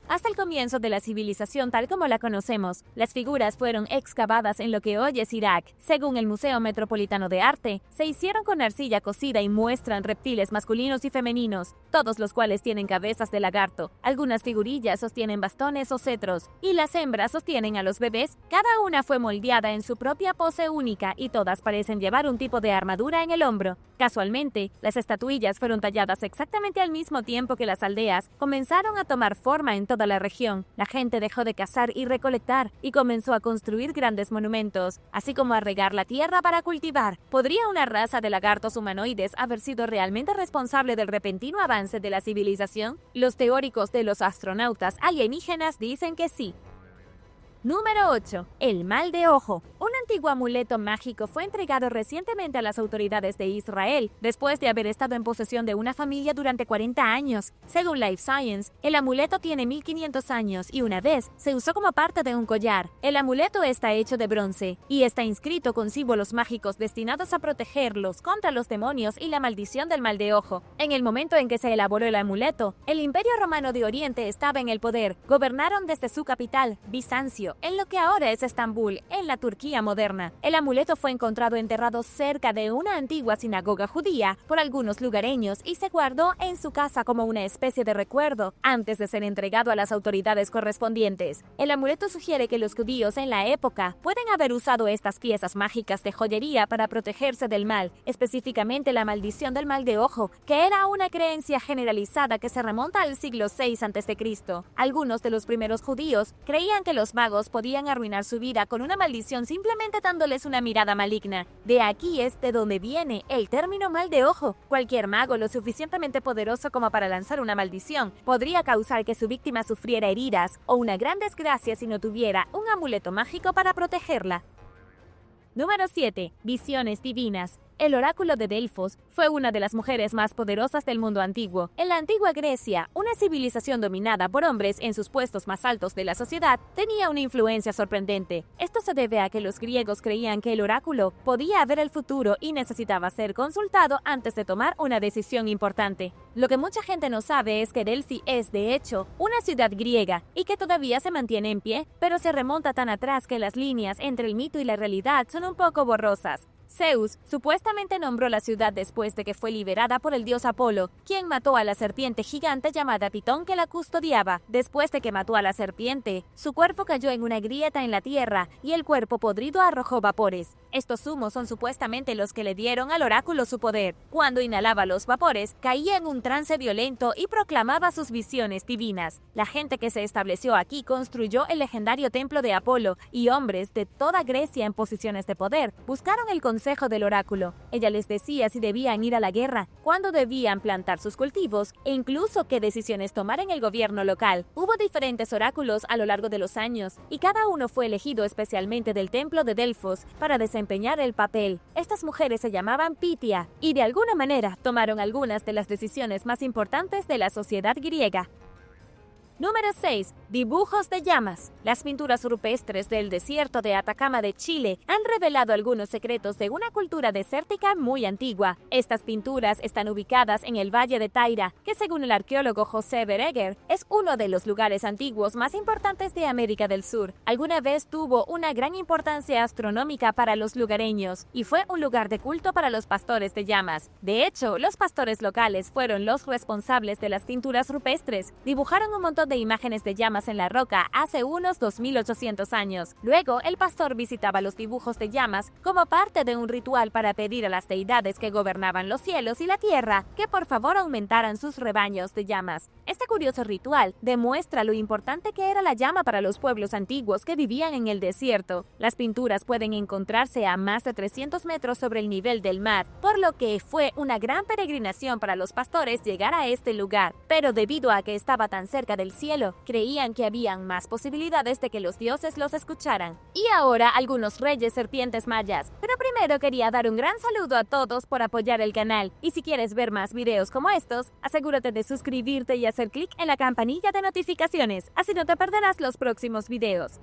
hasta el comienzo de la civilización tal como la conocemos. Las figuras fueron excavadas en lo que hoy es Irak. Según el Museo Metropolitano de Arte, se hicieron con arcilla cocida y muestran reptiles masculinos y femeninos, todos los cuales tienen cabezas de lagarto. Algunas figurillas sostienen bastones o cetros, y las hembras sostienen a los bebés. Cada una fue moldeada en su propia pose única y todas parecen llevar un tipo de armadura en el hombro. Casualmente, las estatuillas fueron talladas exactamente al mismo tiempo que las aldeas comenzaron a tomar forma en toda la región. La gente dejó de cazar y recolectar y comenzó a construir grandes monumentos, así como a regar la tierra para cultivar. ¿Podría una raza de lagartos humanoides haber sido realmente responsable del repentino avance de la civilización? Los teóricos de los astronautas alienígenas dicen que sí. Número 8. El mal de ojo. Un antiguo amuleto mágico fue entregado recientemente a las autoridades de Israel, después de haber estado en posesión de una familia durante 40 años. Según Life Science, el amuleto tiene 1500 años y una vez se usó como parte de un collar. El amuleto está hecho de bronce y está inscrito con símbolos mágicos destinados a protegerlos contra los demonios y la maldición del mal de ojo. En el momento en que se elaboró el amuleto, el Imperio Romano de Oriente estaba en el poder. Gobernaron desde su capital, Bizancio, en lo que ahora es Estambul, en la Turquía moderna. El amuleto fue encontrado enterrado cerca de una antigua sinagoga judía por algunos lugareños y se guardó en su casa como una especie de recuerdo antes de ser entregado a las autoridades correspondientes. El amuleto sugiere que los judíos en la época pueden haber usado estas piezas mágicas de joyería para protegerse del mal, específicamente la maldición del mal de ojo, que era una creencia generalizada que se remonta al siglo VI a.C. Algunos de los primeros judíos creían que los magos podían arruinar su vida con una maldición simplemente dándoles una mirada maligna. De aquí es de donde viene el término mal de ojo. Cualquier mago lo suficientemente poderoso como para lanzar una maldición podría causar que su víctima sufriera heridas o una gran desgracia si no tuviera un amuleto mágico para protegerla. Número 7. Visiones divinas. El oráculo de Delfos fue una de las mujeres más poderosas del mundo antiguo. En la antigua Grecia, una civilización dominada por hombres en sus puestos más altos de la sociedad tenía una influencia sorprendente. Esto se debe a que los griegos creían que el oráculo podía ver el futuro y necesitaba ser consultado antes de tomar una decisión importante. Lo que mucha gente no sabe es que Delfi es, de hecho, una ciudad griega y que todavía se mantiene en pie, pero se remonta tan atrás que las líneas entre el mito y la realidad son un poco borrosas. Zeus supuestamente nombró la ciudad después de que fue liberada por el dios Apolo, quien mató a la serpiente gigante llamada Pitón que la custodiaba. Después de que mató a la serpiente, su cuerpo cayó en una grieta en la tierra y el cuerpo podrido arrojó vapores. Estos humos son supuestamente los que le dieron al oráculo su poder. Cuando inhalaba los vapores, caía en un trance violento y proclamaba sus visiones divinas. La gente que se estableció aquí construyó el legendario templo de Apolo y hombres de toda Grecia en posiciones de poder buscaron el consejo del oráculo. Ella les decía si debían ir a la guerra, cuándo debían plantar sus cultivos e incluso qué decisiones tomar en el gobierno local. Hubo diferentes oráculos a lo largo de los años y cada uno fue elegido especialmente del templo de Delfos para desempeñar el papel. Estas mujeres se llamaban Pitia y de alguna manera tomaron algunas de las decisiones más importantes de la sociedad griega. Número 6. Dibujos de llamas. Las pinturas rupestres del desierto de Atacama de Chile han revelado algunos secretos de una cultura desértica muy antigua. Estas pinturas están ubicadas en el Valle de Taira, que según el arqueólogo José Berenguer, es uno de los lugares antiguos más importantes de América del Sur. Alguna vez tuvo una gran importancia astronómica para los lugareños y fue un lugar de culto para los pastores de llamas. De hecho, los pastores locales fueron los responsables de las pinturas rupestres. Dibujaron un montón de imágenes de llamas en la roca hace unos 2800 años. Luego, el pastor visitaba los dibujos de llamas como parte de un ritual para pedir a las deidades que gobernaban los cielos y la tierra que por favor aumentaran sus rebaños de llamas. Este curioso ritual demuestra lo importante que era la llama para los pueblos antiguos que vivían en el desierto. Las pinturas pueden encontrarse a más de 300 metros sobre el nivel del mar, por lo que fue una gran peregrinación para los pastores llegar a este lugar. Pero debido a que estaba tan cerca del cielo, creían que habían más posibilidades de que los dioses los escucharan. Y ahora algunos reyes serpientes mayas. Pero primero quería dar un gran saludo a todos por apoyar el canal. Y si quieres ver más videos como estos, asegúrate de suscribirte y hacer clic en la campanilla de notificaciones, así no te perderás los próximos videos.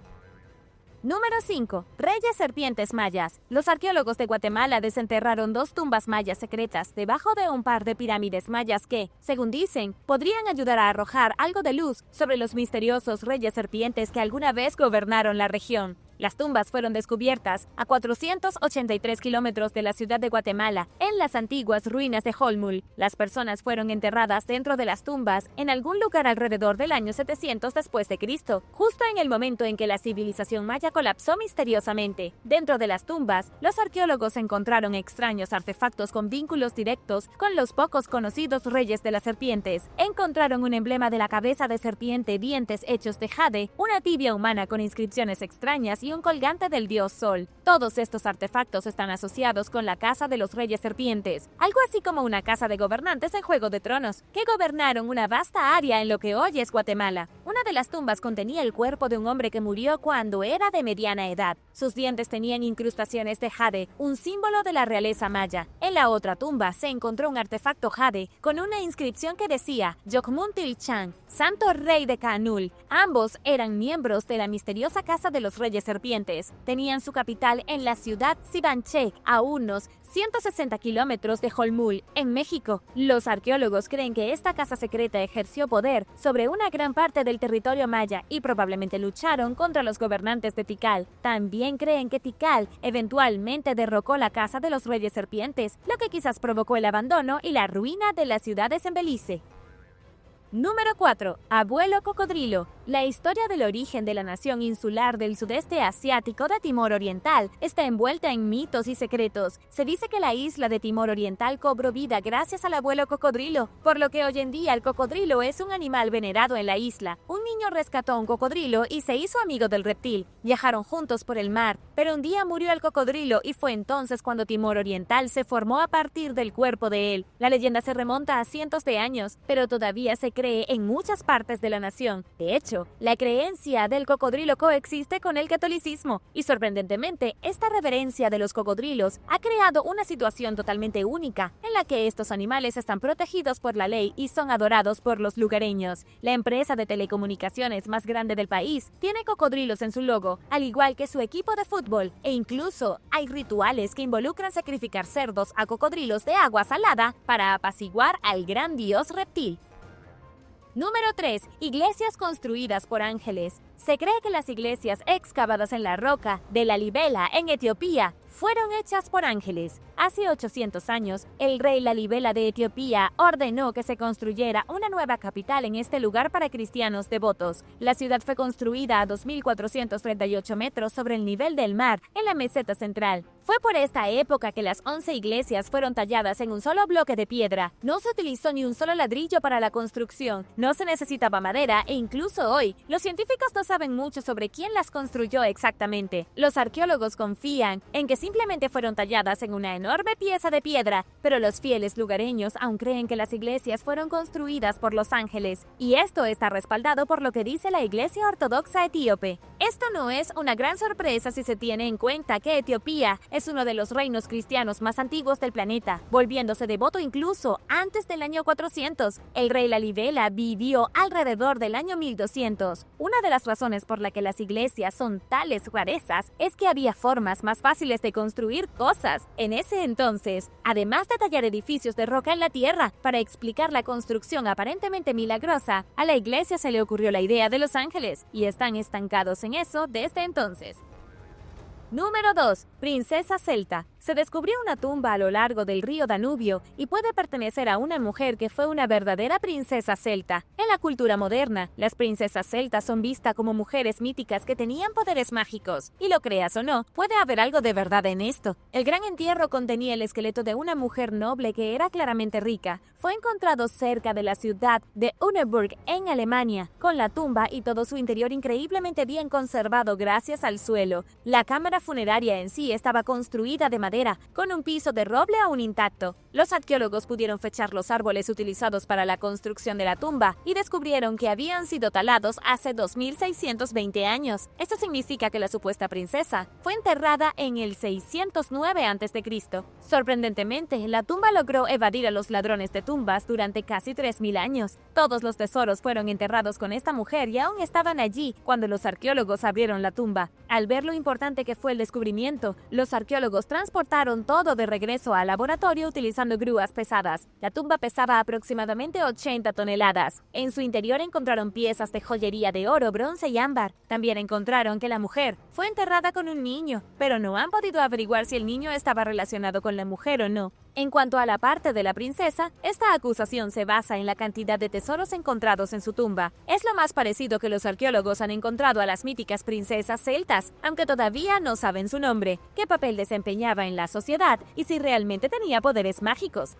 Número 5. Reyes serpientes mayas. Los arqueólogos de Guatemala desenterraron 2 tumbas mayas secretas debajo de un par de pirámides mayas que, según dicen, podrían ayudar a arrojar algo de luz sobre los misteriosos reyes serpientes que alguna vez gobernaron la región. Las tumbas fueron descubiertas a 483 kilómetros de la ciudad de Guatemala, en las antiguas ruinas de Holmul. Las personas fueron enterradas dentro de las tumbas en algún lugar alrededor del año 700 después de Cristo, justo en el momento en que la civilización maya colapsó misteriosamente. Dentro de las tumbas, los arqueólogos encontraron extraños artefactos con vínculos directos con los pocos conocidos reyes de las serpientes. Encontraron un emblema de la cabeza de serpiente, dientes hechos de jade, una tibia humana con inscripciones extrañas y y un colgante del dios Sol. Todos estos artefactos están asociados con la Casa de los Reyes Serpientes, algo así como una casa de gobernantes en Juego de Tronos, que gobernaron una vasta área en lo que hoy es Guatemala. Una de las tumbas contenía el cuerpo de un hombre que murió cuando era de mediana edad. Sus dientes tenían incrustaciones de jade, un símbolo de la realeza maya. En la otra tumba se encontró un artefacto jade con una inscripción que decía Yocmuntil Chan, Santo Rey de Canul. Ambos eran miembros de la misteriosa Casa de los Reyes Serpientes. Tenían su capital en la ciudad Sibanchek, a unos 160 kilómetros de Jolmul, en México. Los arqueólogos creen que esta casa secreta ejerció poder sobre una gran parte del territorio maya y probablemente lucharon contra los gobernantes de Tikal. También creen que Tikal eventualmente derrocó la Casa de los Reyes Serpientes, lo que quizás provocó el abandono y la ruina de las ciudades en Belice. Número 4. Abuelo Cocodrilo. La historia del origen de la nación insular del sudeste asiático de Timor Oriental está envuelta en mitos y secretos. Se dice que la isla de Timor Oriental cobró vida gracias al abuelo cocodrilo, por lo que hoy en día el cocodrilo es un animal venerado en la isla. Un niño rescató a un cocodrilo y se hizo amigo del reptil. Viajaron juntos por el mar, pero un día murió el cocodrilo y fue entonces cuando Timor Oriental se formó a partir del cuerpo de él. La leyenda se remonta a cientos de años, pero todavía se cree en muchas partes de la nación. De hecho, la creencia del cocodrilo coexiste con el catolicismo y sorprendentemente, esta reverencia de los cocodrilos ha creado una situación totalmente única en la que estos animales están protegidos por la ley y son adorados por los lugareños. La empresa de telecomunicaciones más grande del país tiene cocodrilos en su logo, al igual que su equipo de fútbol, e incluso hay rituales que involucran sacrificar cerdos a cocodrilos de agua salada para apaciguar al gran dios reptil. Número 3. Iglesias construidas por ángeles. Se cree que las iglesias excavadas en la roca de la Libela, en Etiopía, fueron hechas por ángeles. Hace 800 años, el rey Lalibela de Etiopía ordenó que se construyera una nueva capital en este lugar para cristianos devotos. La ciudad fue construida a 2.438 metros sobre el nivel del mar, en la meseta central. Fue por esta época que las 11 iglesias fueron talladas en un solo bloque de piedra. No se utilizó ni un solo ladrillo para la construcción, no se necesitaba madera e incluso hoy, los científicos no saben mucho sobre quién las construyó exactamente. Los arqueólogos confían en que simplemente fueron talladas en una enorme pieza de piedra, pero los fieles lugareños aún creen que las iglesias fueron construidas por los ángeles, y esto está respaldado por lo que dice la Iglesia Ortodoxa Etíope. Esto no es una gran sorpresa si se tiene en cuenta que Etiopía es uno de los reinos cristianos más antiguos del planeta, volviéndose devoto incluso antes del año 400. El rey Lalibela vivió alrededor del año 1200. Una de las razones por la que las iglesias son tales rarezas es que había formas más fáciles de construir cosas en ese entonces, además de tallar edificios de roca en la tierra. Para explicar la construcción aparentemente milagrosa, a la iglesia se le ocurrió la idea de los ángeles, y están estancados en eso desde entonces. Número 2. Princesa celta. Se descubrió una tumba a lo largo del río Danubio y puede pertenecer a una mujer que fue una verdadera princesa celta. En la cultura moderna, las princesas celtas son vistas como mujeres míticas que tenían poderes mágicos. Y lo creas o no, puede haber algo de verdad en esto. El gran entierro contenía el esqueleto de una mujer noble que era claramente rica. Fue encontrado cerca de la ciudad de Uneburg, en Alemania, con la tumba y todo su interior increíblemente bien conservado gracias al suelo. La cámara funeraria en sí estaba construida de madera, con un piso de roble aún intacto. Los arqueólogos pudieron fechar los árboles utilizados para la construcción de la tumba y descubrieron que habían sido talados hace 2620 años. Esto significa que la supuesta princesa fue enterrada en el 609 a.C. Sorprendentemente, la tumba logró evadir a los ladrones de tumbas durante casi 3000 años. Todos los tesoros fueron enterrados con esta mujer y aún estaban allí cuando los arqueólogos abrieron la tumba. Al ver lo importante que fue el descubrimiento, los arqueólogos transportaron todo de regreso al laboratorio utilizando grúas pesadas. La tumba pesaba aproximadamente 80 toneladas. En su interior encontraron piezas de joyería de oro, bronce y ámbar. También encontraron que la mujer fue enterrada con un niño, pero no han podido averiguar si el niño estaba relacionado con la mujer o no. En cuanto a la parte de la princesa, esta acusación se basa en la cantidad de tesoros encontrados en su tumba. Es lo más parecido que los arqueólogos han encontrado a las míticas princesas celtas, aunque todavía no saben su nombre, qué papel desempeñaba en la sociedad y si realmente tenía poderes mágicos.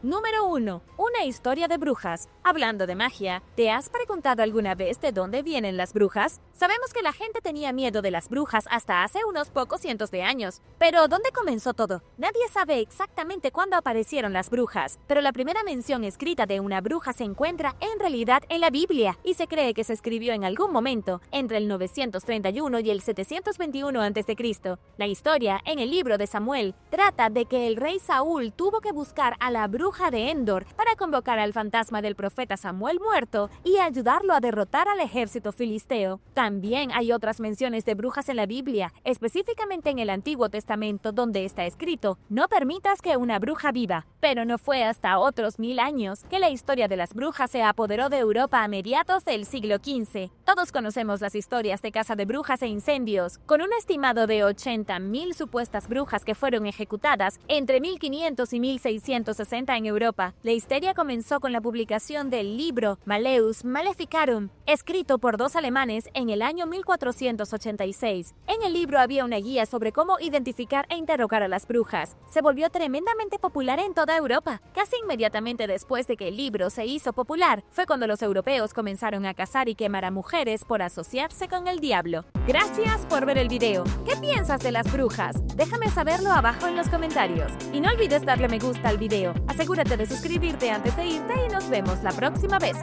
Número 1. Una historia de brujas. Hablando de magia, ¿te has preguntado alguna vez de dónde vienen las brujas? Sabemos que la gente tenía miedo de las brujas hasta hace unos pocos cientos de años. Pero ¿dónde comenzó todo? Nadie sabe exactamente cuándo aparecieron las brujas, pero la primera mención escrita de una bruja se encuentra en realidad en la Biblia y se cree que se escribió en algún momento entre el 931 y el 721 a.C. La historia, en el libro de Samuel, trata de que el rey Saúl tuvo que buscar a la bruja de Endor para convocar al fantasma del profeta Samuel muerto y ayudarlo a derrotar al ejército filisteo. También hay otras menciones de brujas en la Biblia, específicamente en el Antiguo Testamento, donde está escrito: no permitas que una bruja viva. Pero no fue hasta otros 1000 años que la historia de las brujas se apoderó de Europa a mediados del siglo XV. Todos conocemos las historias de caza de brujas e incendios, con un estimado de 80.000 supuestas brujas que fueron ejecutadas entre 1500 y 1660 en Europa. La histeria comenzó con la publicación del libro Malleus Maleficarum, escrito por dos alemanes en el año 1486. En el libro había una guía sobre cómo identificar e interrogar a las brujas. Se volvió tremendamente popular en toda Europa. Casi inmediatamente después de que el libro se hizo popular, fue cuando los europeos comenzaron a cazar y quemar a mujeres por asociarse con el diablo. Gracias por ver el video. ¿Qué piensas de las brujas? Déjame saberlo abajo en los comentarios. Y no olvides darle me gusta al video. Asegúrate de suscribirte antes de irte y nos vemos la próxima vez.